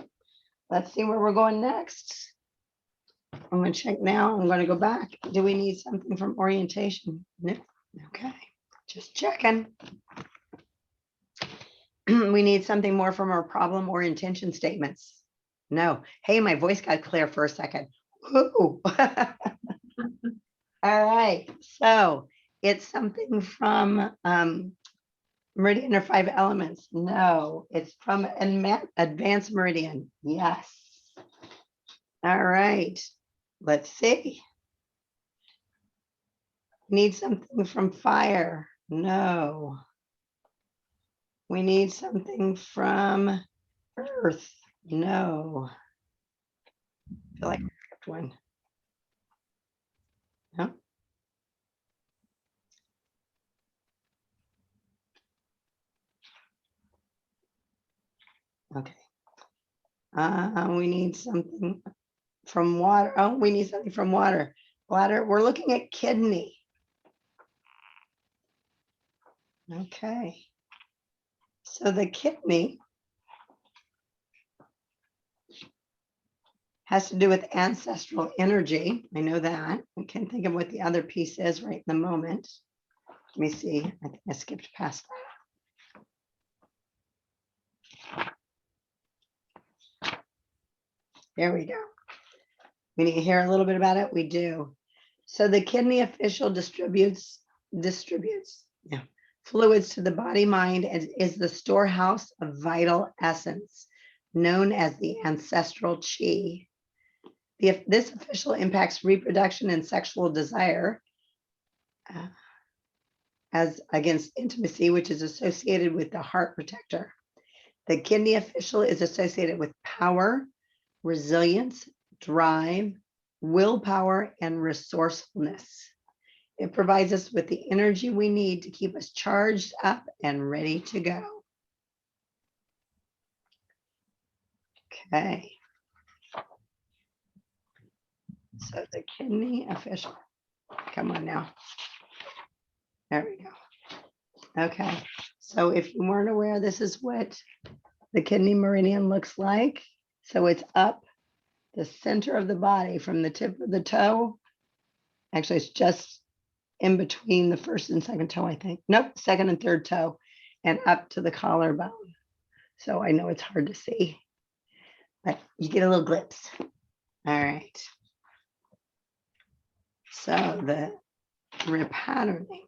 Let's see where we're going next. I'm going to check now. I'm going to go back. Do we need something from orientation? No. Okay. Just checking. We need something more from our problem or intention statements. No. Hey, my voice got clear for a second. Ooh. All right. So it's something from Meridian or 5 elements. No, it's from Advanced Meridian. Yes. All right. Let's see. Need something from fire. No. We need something from earth. No. I feel like I skipped one. No. Okay. We need something from water. Oh, we need something from water. Bladder. We're looking at kidney. Okay. So the kidney has to do with ancestral energy. I know that. I can't think of what the other piece is right in the moment. Let me see. I think I skipped past that. There we go. We need to hear a little bit about it. We do. So the kidney official distributes fluids to the body mind and is the storehouse of vital essence, known as the ancestral chi. This official impacts reproduction and sexual desire, as against intimacy, which is associated with the heart protector. The kidney official is associated with power, resilience, drive, willpower, and resourcefulness. It provides us with the energy we need to keep us charged up and ready to go. Okay. So the kidney official. Come on now. There we go. Okay. So if you weren't aware, this is what the kidney meridian looks like. So it's up the center of the body from the tip of the toe. Actually, it's just in between the first and second toe, I think. Nope, second and third toe, and up to the collarbone. So I know it's hard to see, but you get a little glimpse. All right. So the repatterning.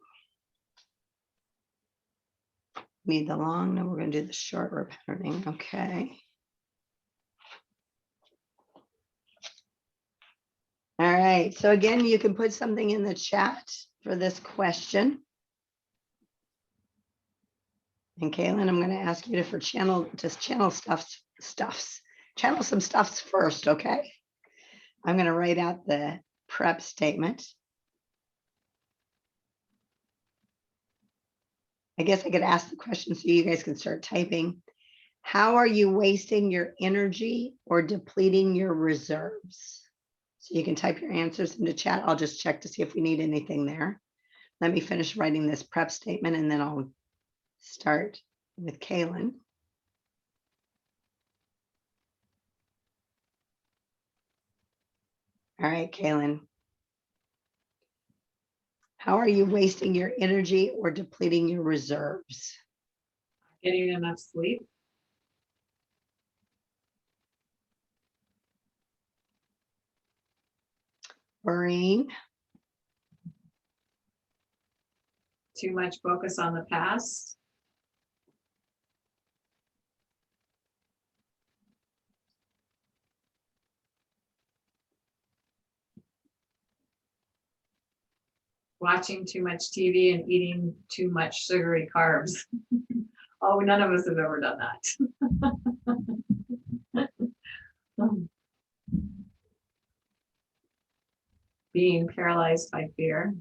Need the long, no, we're going to do the short repatterning. Okay. All right. So again, you can put something in the chat for this question. And Cayelin, I'm going to ask you to channel some stuffs first, okay? I'm going to write out the prep statement. I guess I could ask the question so you guys can start typing. How are you wasting your energy or depleting your reserves? So you can type your answers into chat. I'll just check to see if we need anything there. Let me finish writing this prep statement and then I'll start with Cayelin. All right, Cayelin. How are you wasting your energy or depleting your reserves? Getting enough sleep. Worrying. Too much focus on the past. Watching too much TV and eating too much sugary carbs. Oh, none of us have ever done that. Being paralyzed by fear.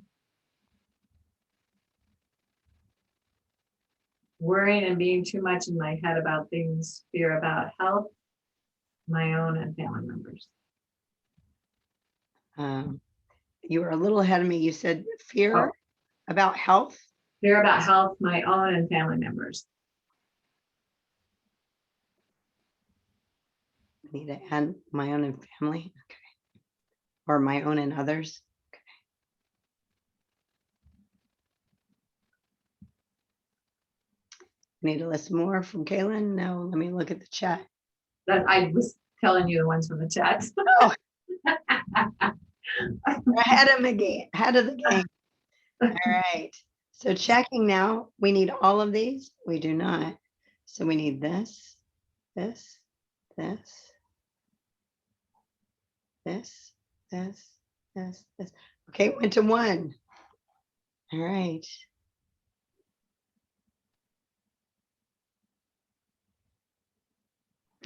Worrying and being too much in my head about things, fear about health, my own and family members. You were a little ahead of me. You said fear about health. Fear about health, my own and family members. I need to add my own and family. Okay. Or my own and others. Okay. Need to list more from Cayelin? No, let me look at the chat. That I was telling you the ones from the chat. Oh. Ahead of the game. All right. So checking now, we need all of these. We do not. So we need this, this, this, this, this, this, this. Okay, went to 1. All right.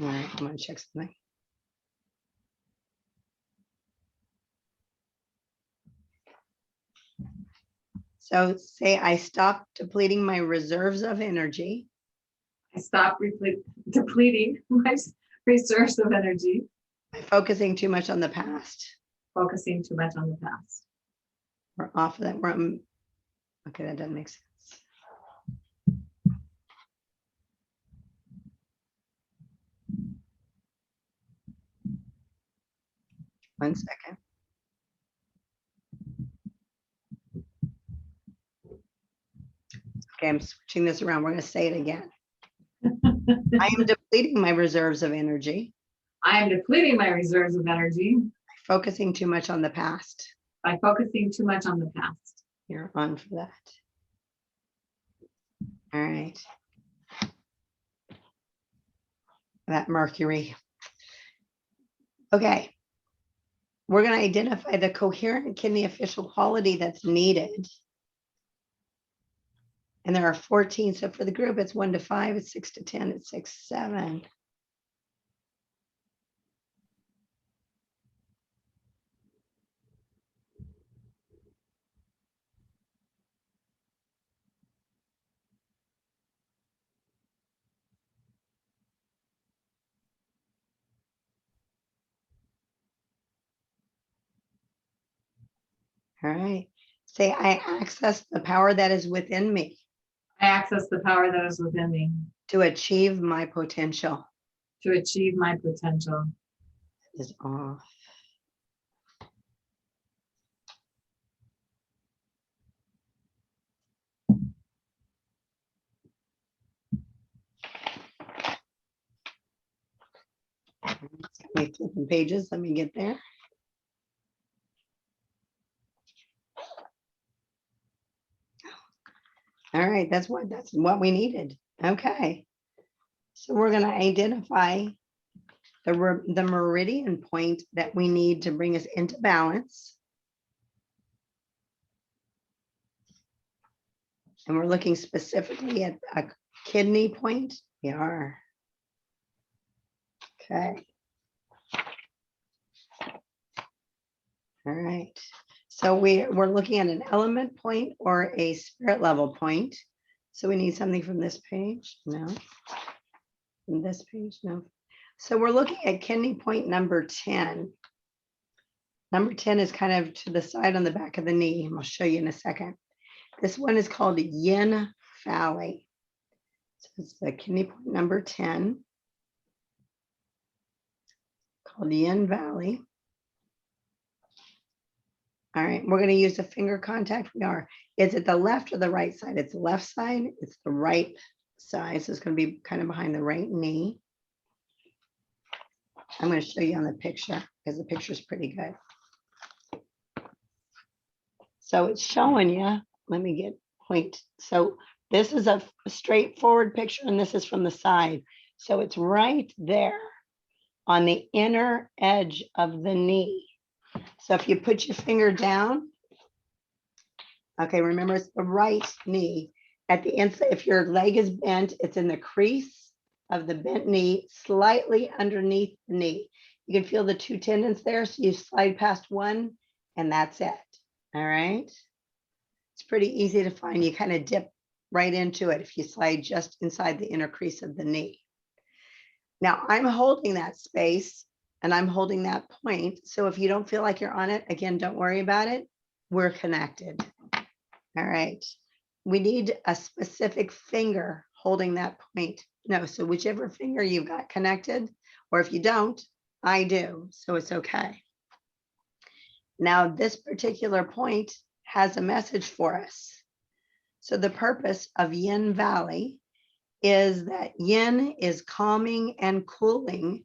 All right, I'm going to check something. So say I stop depleting my reserves of energy. I stop depleting my reserves of energy. By focusing too much on the past. Focusing too much on the past. We're off of that. Okay, that doesn't make sense. One second. Okay, I'm switching this around. We're going to say it again. I am depleting my reserves of energy. I am depleting my reserves of energy. By focusing too much on the past. By focusing too much on the past. You're on for that. All right. That Mercury. Okay. We're going to identify the coherent kidney official quality that's needed. And there are 14. So for the group, it's 1 to 5, it's 6 to 10, it's 6, 7. All right. Say, I access the power that is within me. I access the power that is within me. To achieve my potential. To achieve my potential. Is off. Let me flip some pages. Let me get there. All right, that's what we needed. Okay. So we're going to identify the meridian point that we need to bring us into balance. And we're looking specifically at a kidney point. We are. Okay. All right. So we're looking at an element point or a spirit level point. So we need something from this page. No. From this page, no. So we're looking at kidney point number 10. Number 10 is kind of to the side on the back of the knee. I'll show you in a second. This one is called Yin Valley. So it's the kidney point number 10, called Yin Valley. All right, we're going to use a finger contact. We are. Is it the left or the right side? It's the left side. It's the right side. So it's going to be kind of behind the right knee. I'm going to show you on the picture because the picture is pretty good. So it's showing you. Let me get point. So this is a straightforward picture and this is from the side. So it's right there on the inner edge of the knee. So if you put your finger down, okay, remember it's the right knee. At the inside, if your leg is bent, it's in the crease of the bent knee, slightly underneath the knee. You can feel the two tendons there. So you slide past one and that's it. All right. It's pretty easy to find. You kind of dip right into it if you slide just inside the inner crease of the knee. Now I'm holding that space and I'm holding that point. So if you don't feel like you're on it, again, don't worry about it. We're connected. All right. We need a specific finger holding that point. No, so whichever finger you've got connected, or if you don't, I do. So it's okay. Now this particular point has a message for us. So the purpose of Yin Valley is that yin is calming and cooling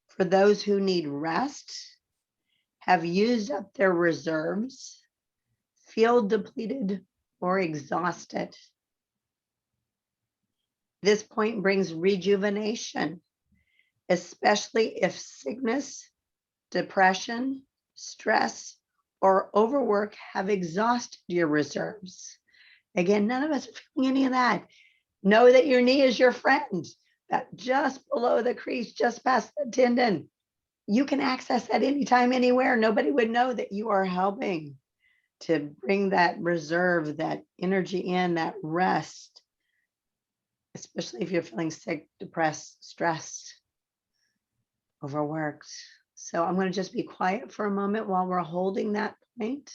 for those who need rest, have used up their reserves, feel depleted or exhausted. This point brings rejuvenation, especially if sickness, depression, stress, or overwork have exhausted your reserves. Again, none of us are feeling any of that. Know that your knee is your friend, that just below the crease, just past the tendon. You can access that anytime, anywhere. Nobody would know that you are helping to bring that reserve, that energy in, that rest, especially if you're feeling sick, depressed, stressed, overworked. So I'm going to just be quiet for a moment while we're holding that point.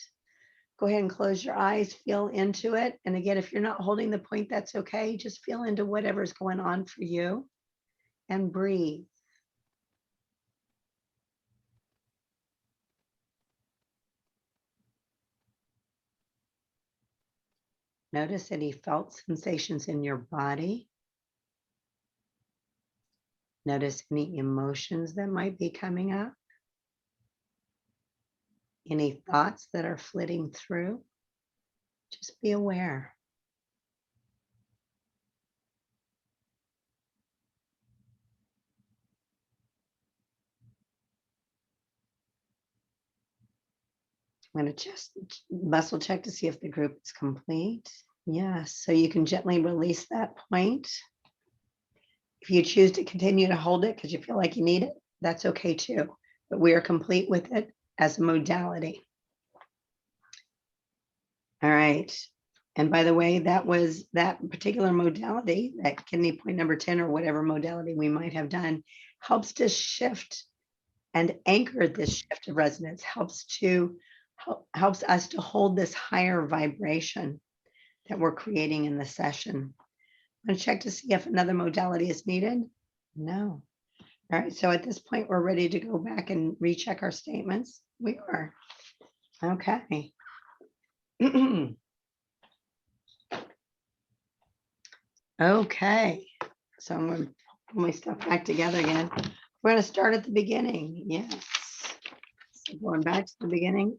Go ahead and close your eyes, feel into it. And again, if you're not holding the point, that's okay. Just feel into whatever's going on for you and breathe. Notice any felt sensations in your body. Notice any emotions that might be coming up. Any thoughts that are flitting through. Just be aware. I'm going to just muscle check to see if the group is complete. Yes, so you can gently release that point. If you choose to continue to hold it because you feel like you need it, that's okay too. But we are complete with it as a modality. All right. And by the way, that was that particular modality, that kidney point number 10 or whatever modality we might have done, helps to shift and anchor this shift of resonance, helps us to hold this higher vibration that we're creating in the session. I'm going to check to see if another modality is needed. No. All right. So at this point, we're ready to go back and recheck our statements. We are. Okay. Okay. So I'm going to put my stuff back together again. We're going to start at the beginning. Yes. So going back to the beginning,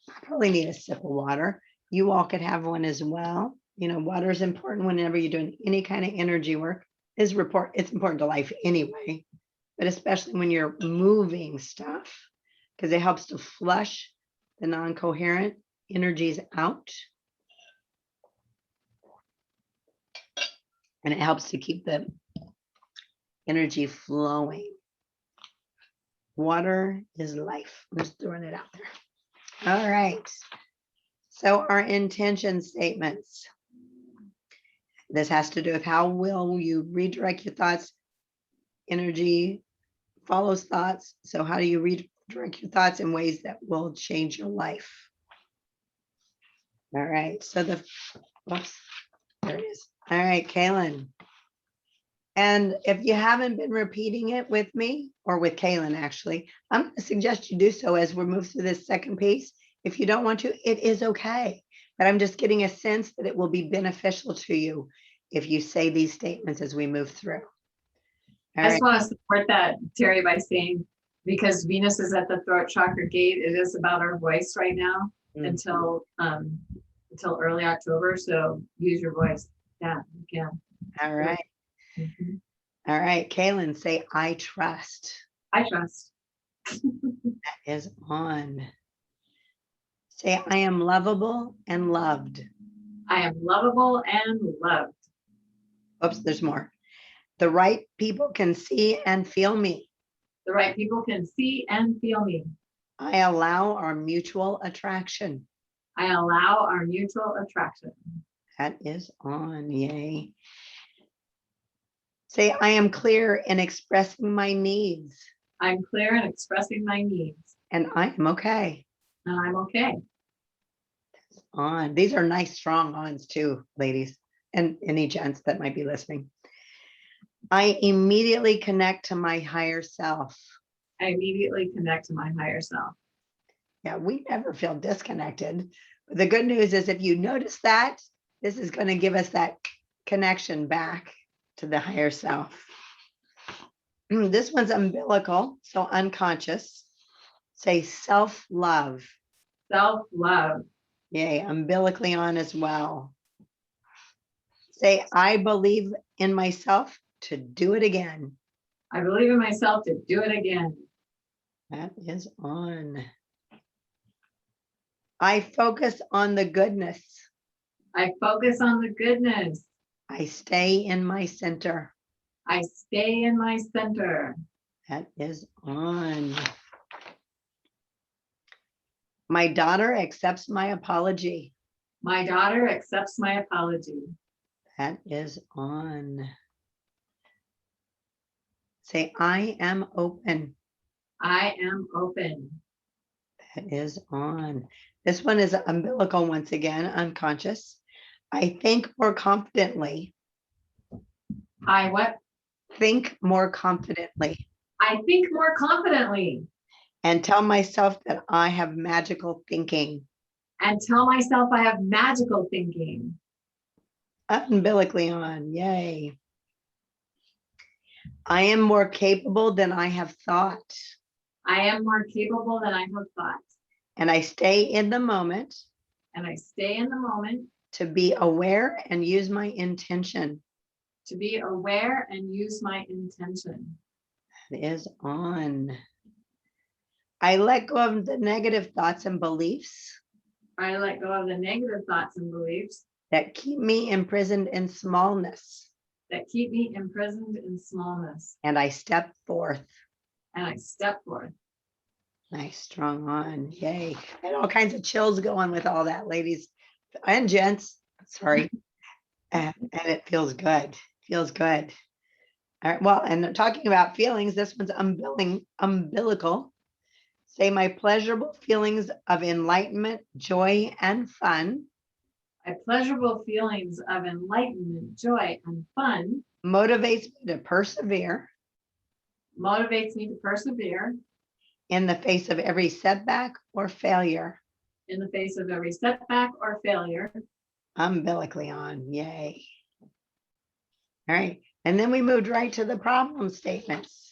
I probably need a sip of water. You all could have one as well. You know, water is important whenever you're doing any kind of energy work. It's important to life anyway, but especially when you're moving stuff, because it helps to flush the non-coherent energies out. And it helps to keep the energy flowing. Water is life. I'm just throwing it out there. All right. So our intention statements. This has to do with how will you redirect your thoughts. Energy follows thoughts. So how do you redirect your thoughts in ways that will change your life? All right. So whoops, there it is. All right, Cayelin. And if you haven't been repeating it with me or with Cayelin, actually, I'm going to suggest you do so as we move through this second piece. If you don't want to, it is okay. But I'm just getting a sense that it will be beneficial to you if you say these statements as we move through. All I just right. want to support that, Teri, by saying, because Venus is at the throat chakra gate, it is about our voice right now until early October. So use your voice. Yeah, you can. All right. Mhm. All right. Cayelin, say, I trust. I trust. That is on. Say, I am lovable and loved. I am lovable and loved. Oops, there's more. The right people can see and feel me. The right people can see and feel me. I allow our mutual attraction. I allow our mutual attraction. That is on. Yay. Say, I am clear in expressing my needs. I'm clear in expressing my needs. And I am okay. And I'm okay. On. These are nice, strong ons too, ladies, and any gents that might be listening. I immediately connect to my higher self. I immediately connect to my higher self. Yeah, we never feel disconnected. But the good news is if you notice that, this is going to give us that connection back to the higher self. This one's umbilical, so unconscious. Say self-love. Self-love. Yay, umbilically on as well. Say, I believe in myself to do it again. I believe in myself to do it again. That is on. I focus on the goodness. I focus on the goodness. I stay in my center. I stay in my center. That is on. My daughter accepts my apology. My daughter accepts my apology. That is on. Say, I am open. I am open. That is on. This one is umbilical once again, unconscious. I think more confidently. I what? Think more confidently. I think more confidently. And tell myself that I have magical thinking. And tell myself I have magical thinking. Umbilically on. Yay. I am more capable than I have thought. I am more capable than I have thought. And I stay in the moment. And I stay in the moment. To be aware and use my intention. To be aware and use my intention. That is on. I let go of the negative thoughts and beliefs. I let go of the negative thoughts and beliefs. That keep me imprisoned in smallness. That keep me imprisoned in smallness. And I step forth. And I step forth. Nice, strong on. Yay. I had all kinds of chills going with all that, ladies and gents. Sorry. And it feels good. Feels good. All right. Well, and talking about feelings, this one's umbilical. Say, my pleasurable feelings of enlightenment, joy, and fun. My pleasurable feelings of enlightenment, joy, and fun Motivates me to persevere. Motivates me to persevere. In the face of every setback or failure. In the face of every setback or failure. Umbilically on. Yay. All right. And then we moved right to the problem statements.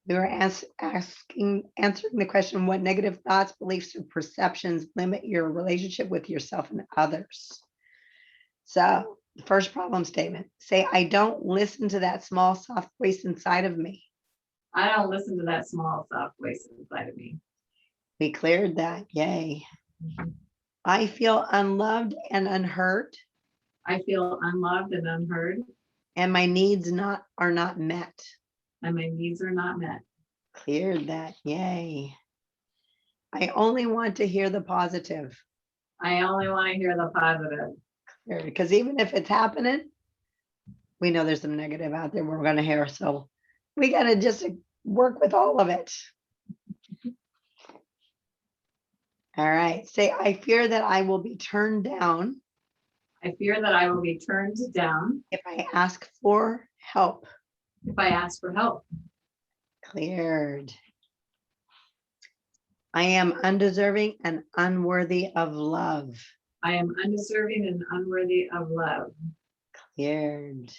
We were answering the question, what negative thoughts, beliefs, or perceptions limit your relationship with yourself and others? So the first problem statement, say, I don't listen to that small, soft voice inside of me. I don't listen to that small, soft voice inside of me. We cleared that. Yay. I feel unloved and unheard. I feel unloved and unheard. And my needs are not met. and my needs are not met. Cleared that. Yay. I only want to hear the positive. I only want to hear the positive. Because even if it's happening, we know there's some negative out there we're going to hear. So we got to just work with all of it. All right. Say, I fear that I will be turned down. I fear that I will be turned down If I ask for help. if I ask for help. Cleared. I am undeserving and unworthy of love. I am undeserving and unworthy of love. Cleared.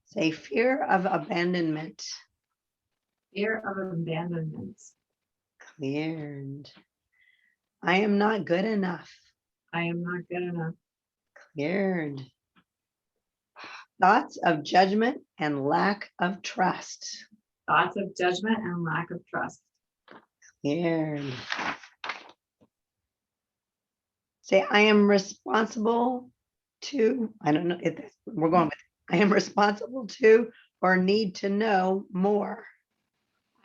Say, fear of abandonment. Fear of abandonment. Cleared. I am not good enough. I am not good enough. Cleared. Thoughts of judgment and lack of trust. Thoughts of judgment and lack of trust. Cleared. Say, I am responsible to, I don't know, we're going with, I am responsible to or need to know more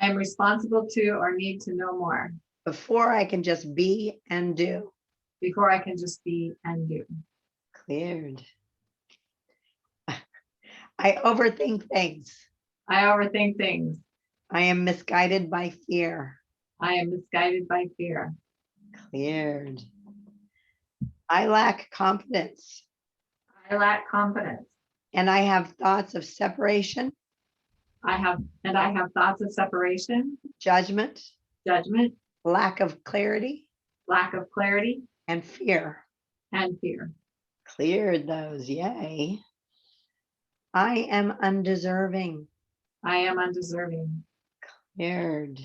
I am responsible to or need to know more before I can just be and do. before I can just be and do. Cleared. I overthink things. I overthink things. I am misguided by fear. I am misguided by fear. Cleared. I lack confidence. I lack confidence. And I have thoughts of separation, I have thoughts of separation, judgment, judgment, lack of clarity, lack of clarity, and fear. and fear. Cleared those. Yay. I am undeserving. I am undeserving. Cleared.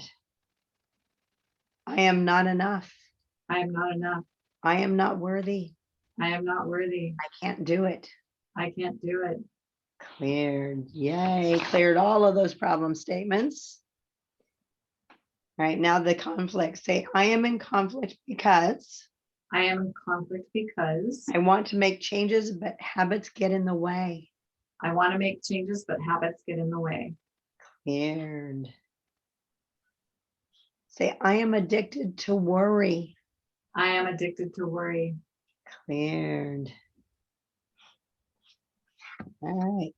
I am not enough. I am not enough. I am not worthy. I am not worthy. I can't do it. I can't do it. Cleared. Yay. Cleared all of those problem statements. All right. Now the conflict. Say, I am in conflict because I am in conflict because I want to make changes, but habits get in the way. I want to make changes, but habits get in the way. Cleared. Say, I am addicted to worry. I am addicted to worry. Cleared. All right.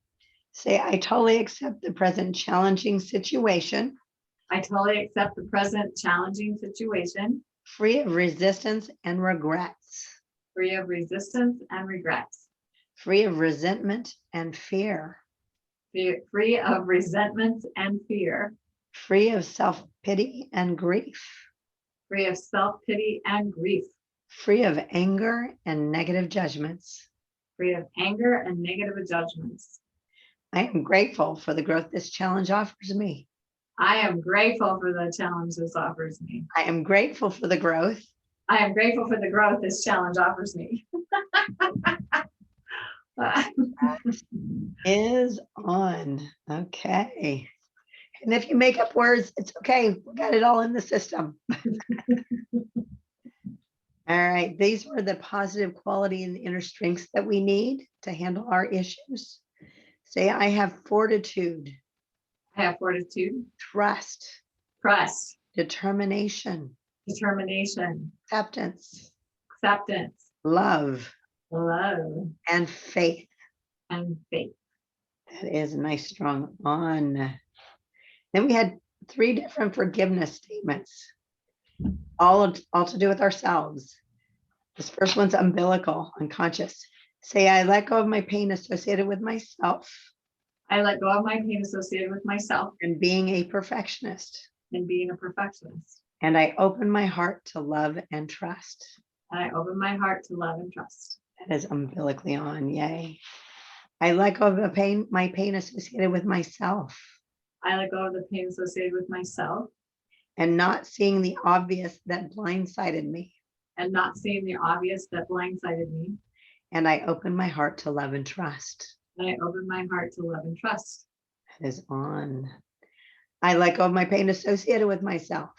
Say, I totally accept the present challenging situation, I totally accept the present challenging situation, free of resistance and regrets, free of resistance and regrets, free of resentment and fear, free of resentment and fear, free of self-pity and grief, free of self-pity and grief, free of anger and negative judgments. free of anger and negative judgments. I am grateful for the growth this challenge offers me. I am grateful for the challenge this offers me. I am grateful for the growth. I am grateful for the growth this challenge offers me. Is on. Okay. And if you make up words, it's okay. We got it all in the system. All right. These were the positive quality and inner strengths that we need to handle our issues. Say, I have fortitude, I have fortitude, trust, trust, determination, determination, acceptance, acceptance, love, love, and faith. and faith. That is a nice, strong on. Then we had 3 different forgiveness statements, all to do with ourselves. This first one's umbilical, unconscious. Say, I let go of my pain associated with myself I let go of my pain associated with myself and being a perfectionist. and being a perfectionist. And I open my heart to love and trust. And I open my heart to love and trust. That is umbilically on. Yay. I let go of my pain associated with myself I let go of the pain associated with myself and not seeing the obvious that blindsided me. and not seeing the obvious that blindsided me. And I open my heart to love and trust. And I open my heart to love and trust. That is on. I let go of my pain associated with myself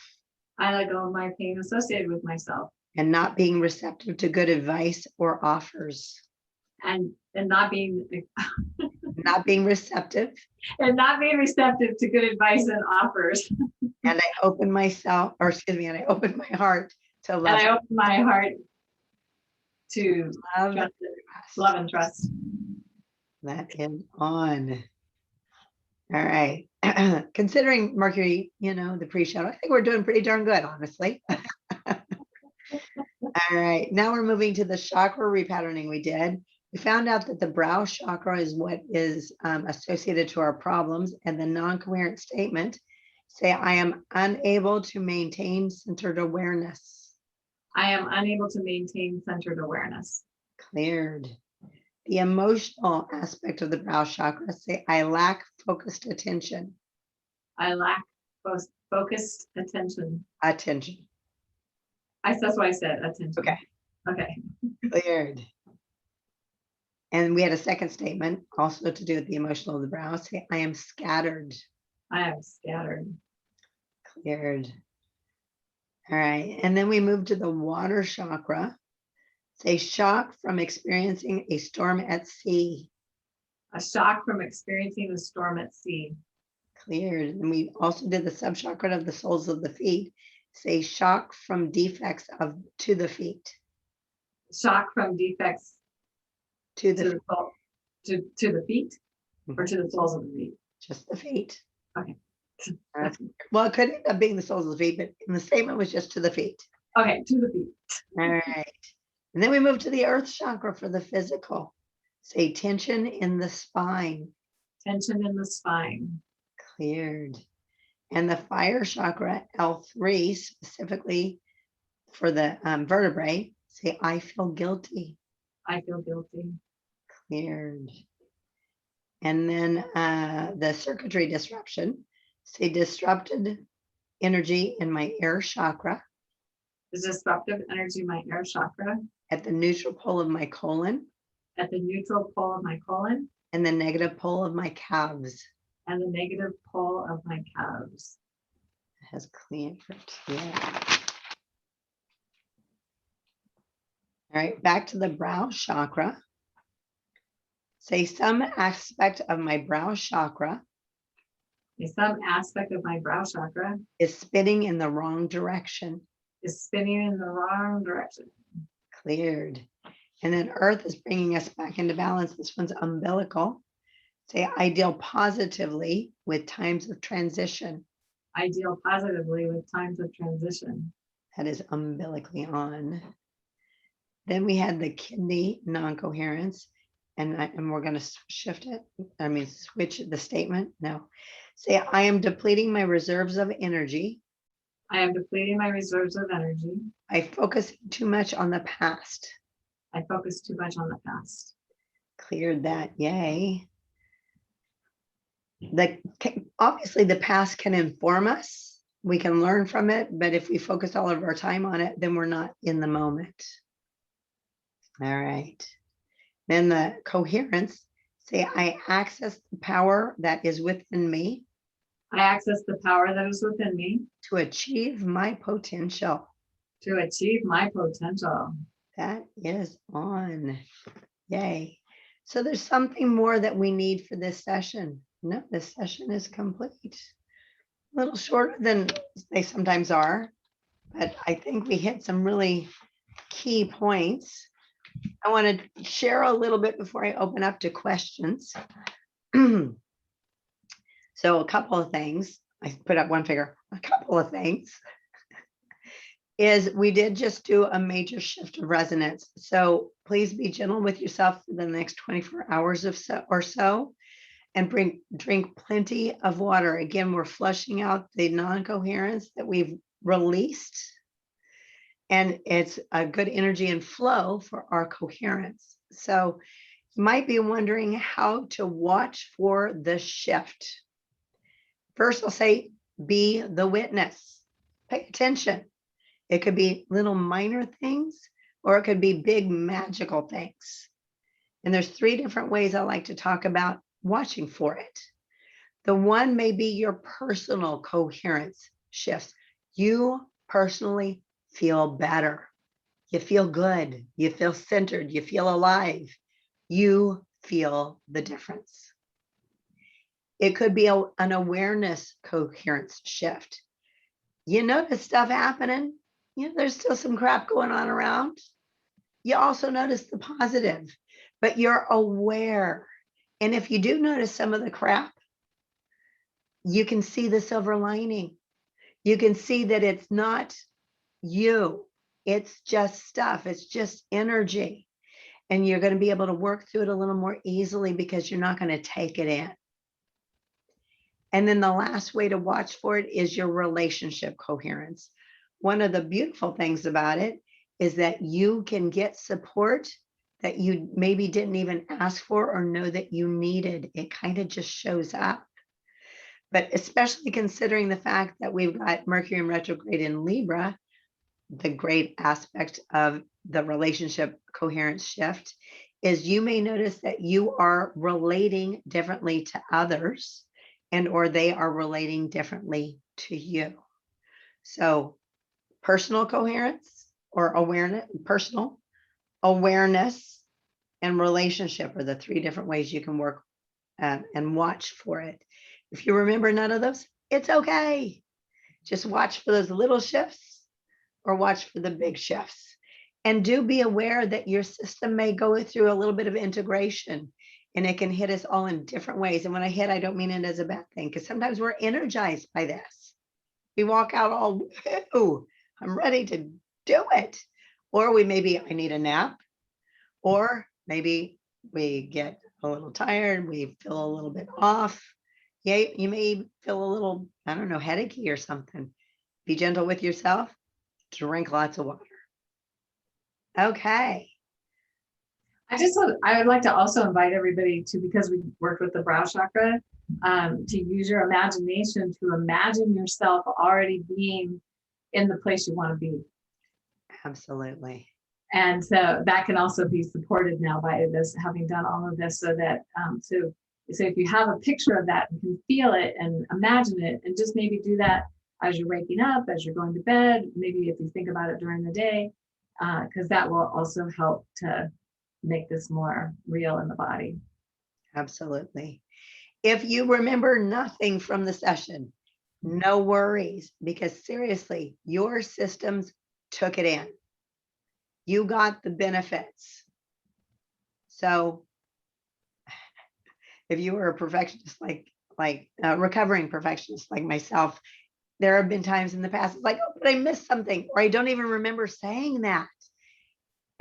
I let go of my pain associated with myself and not being receptive to good advice or offers. and not being not being receptive. and not being receptive to good advice and offers. And I open myself, or excuse me, and I open my heart to And love, I open my heart to love, trust, love and trust. that is on. All right. Considering Mercury, the pre-shadow, I think we're doing pretty darn good, honestly. All right. Now we're moving to the chakra repatterning we did. We found out that the brow chakra is what is associated to our problems, and the non-coherent statement say, I am unable to maintain centered awareness. I am unable to maintain centered awareness. Cleared. The emotional aspect of the brow chakra say, I lack focused attention. I lack focused attention. Attention. That's why I said attention. Okay. Okay. Cleared. And we had a second statement also to do with the emotional of the brow. Say, I am scattered. I am scattered. Cleared. All right. And then we move to the water chakra. Say, shock from experiencing a storm at sea. A shock from experiencing a storm at sea. Cleared. And we also did the subchakra of the soles of the feet. Say, shock from defects to the feet. Shock from defects To to the feet, or to the soles of the feet. Just the feet. Okay. Well, it could end up being the soles of the feet, but the statement was just to the feet. Okay, to the feet. All right. And then we move to the earth chakra for the physical. Say, tension in the spine. Tension in the spine. Cleared. And the fire chakra, L3, specifically for the vertebrae, say, I feel guilty. I feel guilty. Cleared. And then the circuitry disruption, say, disrupted energy in my air chakra. The disruptive energy in my air chakra. At the neutral pole of my colon. At the neutral pole of my colon. And the negative pole of my calves. And the negative pole of my calves. It has cleared. Yeah. All right, back to the brow chakra. Say, some aspect of my brow chakra Some aspect of my brow chakra is spinning in the wrong direction. is spinning in the wrong direction. Cleared. And then earth is bringing us back into balance. This one's umbilical. Say, I deal positively with times of transition. I deal positively with times of transition. That is umbilically on. Then we had the kidney non-coherence, and we're going to shift it. Switch the statement. No. Say, I am depleting my reserves of energy. I am depleting my reserves of energy. I focus too much on the past. I focus too much on the past. Cleared that. Yay. Obviously, the past can inform us. We can learn from it, but if we focus all of our time on it, then we're not in the moment. All right. Then the coherence, say, I access the power that is within me. I access the power that is within me. To achieve my potential. To achieve my potential. That is on. Yay. So there's something more that we need for this session. No, this session is complete. A little shorter than they sometimes are, but I think we hit some really key points. I want to share a little bit before I open up to questions. So a couple of things. I put up one figure. A couple of things is we did just do a major shift of resonance. So please be gentle with yourself for the next 24 hours or so, and drink plenty of water. Again, we're flushing out the non-coherence that we've released, and it's a good energy and flow for our coherence. So you might be wondering how to watch for the shift. First, I'll say, be the witness. Pay attention. It could be little minor things, or it could be big magical things. And there's 3 different ways I like to talk about watching for it. The one may be your personal coherence shifts. You personally feel better. You feel good. You feel centered. You feel alive. you feel the difference. It could be an awareness coherence shift. You notice stuff happening. There's still some crap going on around. You also notice the positive, but you're aware. And if you do notice some of the crap, you can see the silver lining. You can see that it's not you. It's just stuff. It's just energy. And you're going to be able to work through it a little more easily because you're not going to take it in. And then the last way to watch for it is your relationship coherence. One of the beautiful things about it is that you can get support that you maybe didn't even ask for or know that you needed. It kind of just shows up. But especially considering the fact that we've got Mercury in retrograde in Libra, the great aspect of the relationship coherence shift is you may notice that you are relating differently to others and or they are relating differently to you. So personal coherence or awareness, personal awareness and relationship are the three different ways you can work and watch for it. If you remember none of those, it's okay. Just watch for those little shifts or watch for the big shifts. And do be aware that your system may go through a little bit of integration and it can hit us all in different ways. And when I hit, I don't mean it as a bad thing because sometimes we're energized by this. We walk out all, ooh, I'm ready to do it. Or we maybe, I need a nap. Or maybe we get a little tired, we feel a little bit off. Yeah, you may feel a little, I don't know, headachy or something. Be gentle with yourself. Drink lots of water. Okay. I would like to also invite everybody to, because we worked with the brow chakra, to use your imagination to imagine yourself already being in the place you want to be. Absolutely. And so that can also be supported now by this, having done all of this, so that, so if you have a picture of that, you can feel it and imagine it, and just maybe do that as you're waking up, as you're going to bed, maybe if you think about it during the day, because that will also help to make this more real in the body. Absolutely. If you remember nothing from the session, no worries, because seriously, your systems took it in. You got the benefits. So if you were a perfectionist, like a recovering perfectionist like myself, there have been times in the past, it's like, oh, but I missed something, or I don't even remember saying that.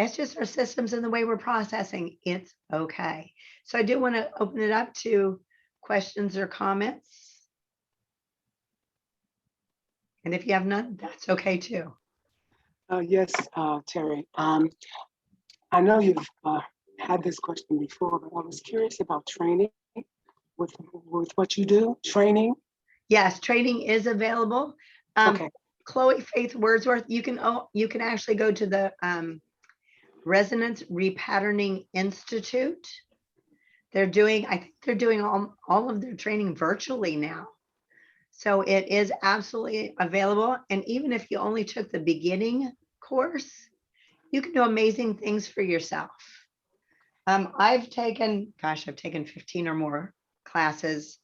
It's just our systems and the way we're processing. It's okay. So I do want to open it up to questions or comments. And if you have none, that's okay too. Yes, Teri. I know you've had this question before, but I was curious about training with what you do. Training. Yes, training is available. Okay. Chloe Faith Wordsworth, you can actually go to the Resonance Repatterning Institute. I think they're doing all of their training virtually now. So it is absolutely available. And even if you only took the beginning course, you can do amazing things for yourself. I've taken 15 or more classes.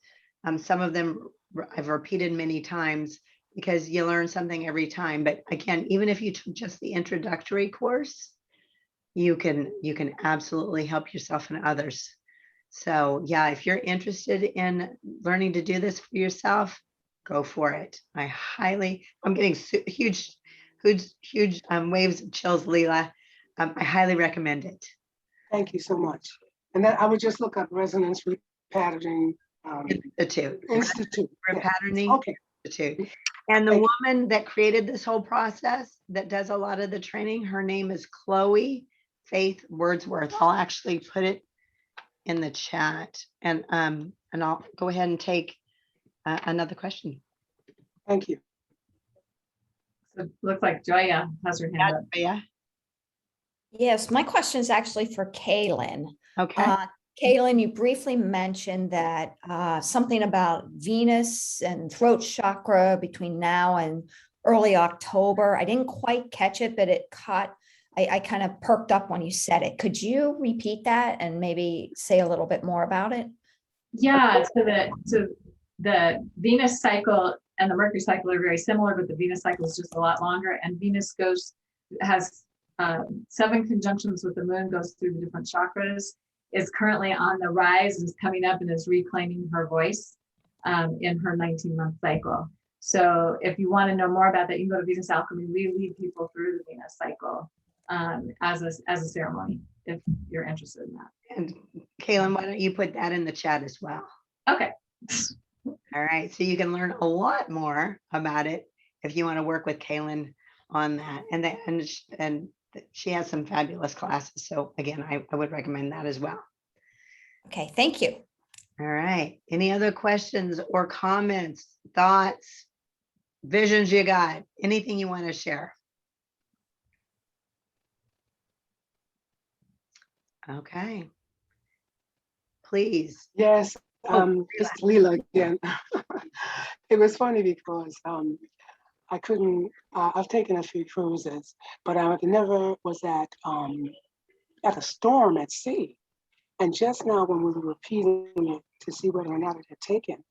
Some of them I've repeated many times because you learn something every time. But again, even if you took just the introductory course, you can absolutely help yourself and others. So yeah, if you're interested in learning to do this for yourself, go for it. I'm getting huge waves of chills, Leela. I highly recommend it. Thank you so much. And then I would just look up Resonance Repatterning Institute. Repatterning Okay. Institute. And the woman that created this whole process that does a lot of the training, her name is Chloe Faith Wordsworth. I'll actually put it in the chat, and I'll go ahead and take another question. Thank you. So it looks like Joya has her hand up. Yeah. Yes, my question is actually for Cayelin. Okay. Cayelin, you briefly mentioned that something about Venus and throat chakra between now and early October. I didn't quite catch it, but it caught I kind of perked up when you said it. Could you repeat that and maybe say a little bit more about it? Yeah, so the Venus cycle and the Mercury cycle are very similar, but the Venus cycle is just a lot longer. And Venus has 7 conjunctions with the moon, goes through the different chakras, is currently on the rise, is coming up and is reclaiming her voice in her 19-month cycle. So if you want to know more about that, you can go to Venus Alchemy. We lead people through the Venus cycle as a ceremony, if you're interested in that. And Cayelin, why don't you put that in the chat as well? Okay. All right, so you can learn a lot more about it if you want to work with Cayelin on that. And she has some fabulous classes. So again, I would recommend that as well. Okay, thank you. All right. Any other questions or comments, thoughts, visions you got? Anything you want to share? Okay. Please. Yes, Oh, this is Leela again. It was funny because I couldn't, I've taken a few cruises, but I never was at a storm at sea. And just now when we were repeating it to see whether or not it had taken,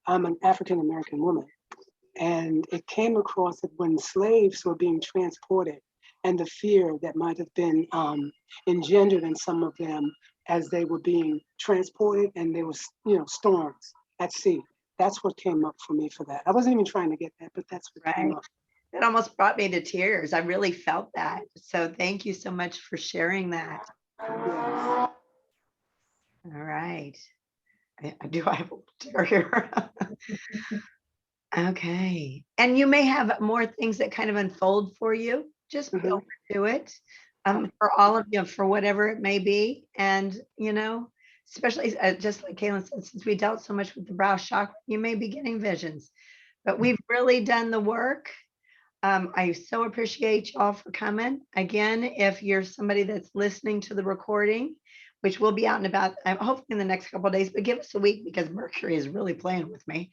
I'm an African-American woman. And it came across that when slaves were being transported and the fear that might have been engendered in some of them as they were being transported, and there was, storms at sea. That's what came up for me for that. I wasn't even trying to get that, but that's what came right. up. It almost brought me to tears. I really felt that. So thank you so much for sharing that. Yes. All right. Do I have a tear here? Okay. And you may have more things that kind of unfold for you. Just be open to it. For all of you, for whatever it may be. And, especially just like Cayelin said, since we dealt so much with the brow chakra, you may be getting visions. But we've really done the work. I so appreciate y'all for coming. Again, if you're somebody that's listening to the recording, which will be out and about, hopefully in the next couple of days, but give us a week because Mercury is really playing with me.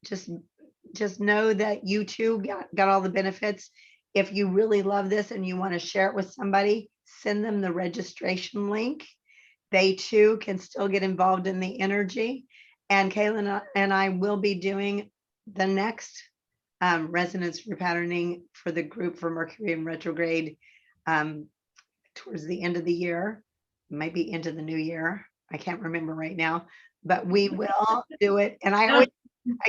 Just know that you too got all the benefits. If you really love this and you want to share it with somebody, send them the registration link. They too can still get involved in the energy. And Cayelin and I will be doing the next resonance repatterning for the group for Mercury in retrograde towards the end of the year, maybe into the new year. I can't remember right now, but we will do it. And I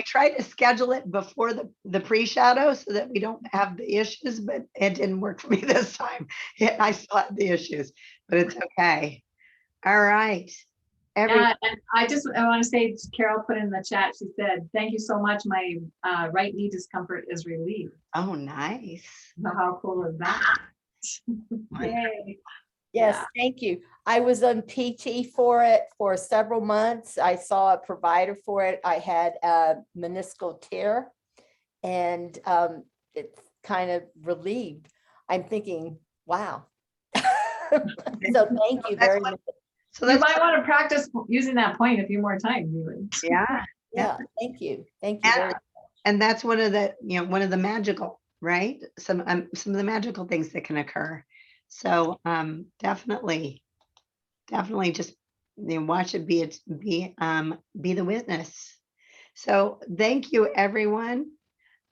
try to schedule it before the pre-shadow so that we don't have the issues, but it didn't work for me this time. I still had the issues, but it's okay. All right. And I want to say, Carol put in the chat, she said, thank you so much. My right knee discomfort is relieved. Oh, nice. So how cool is that? Yay. Yes, Yeah. thank you. I was on PT for it for several months. I saw a provider for it. I had a meniscal tear and it's kind of relieved. I'm thinking, wow. So thank you very much. So You might want to practice using that point a few more times. yeah. Yeah, thank you. Thank you very much. And that's one of the magical, right? Some of the magical things that can occur. So definitely just watch it, be the witness. So thank you, everyone.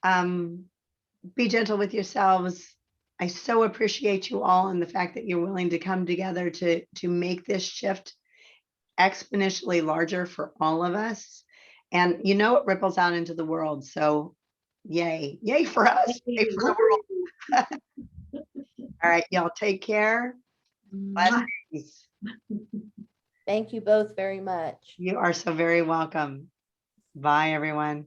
Be gentle with yourselves. I so appreciate you all and the fact that you're willing to come together to make this shift exponentially larger for all of us. And it ripples out into the world. So yay for us, yay for the world. All right, y'all take care. Blessings. Thank you both very much. You are so very welcome. Bye, everyone.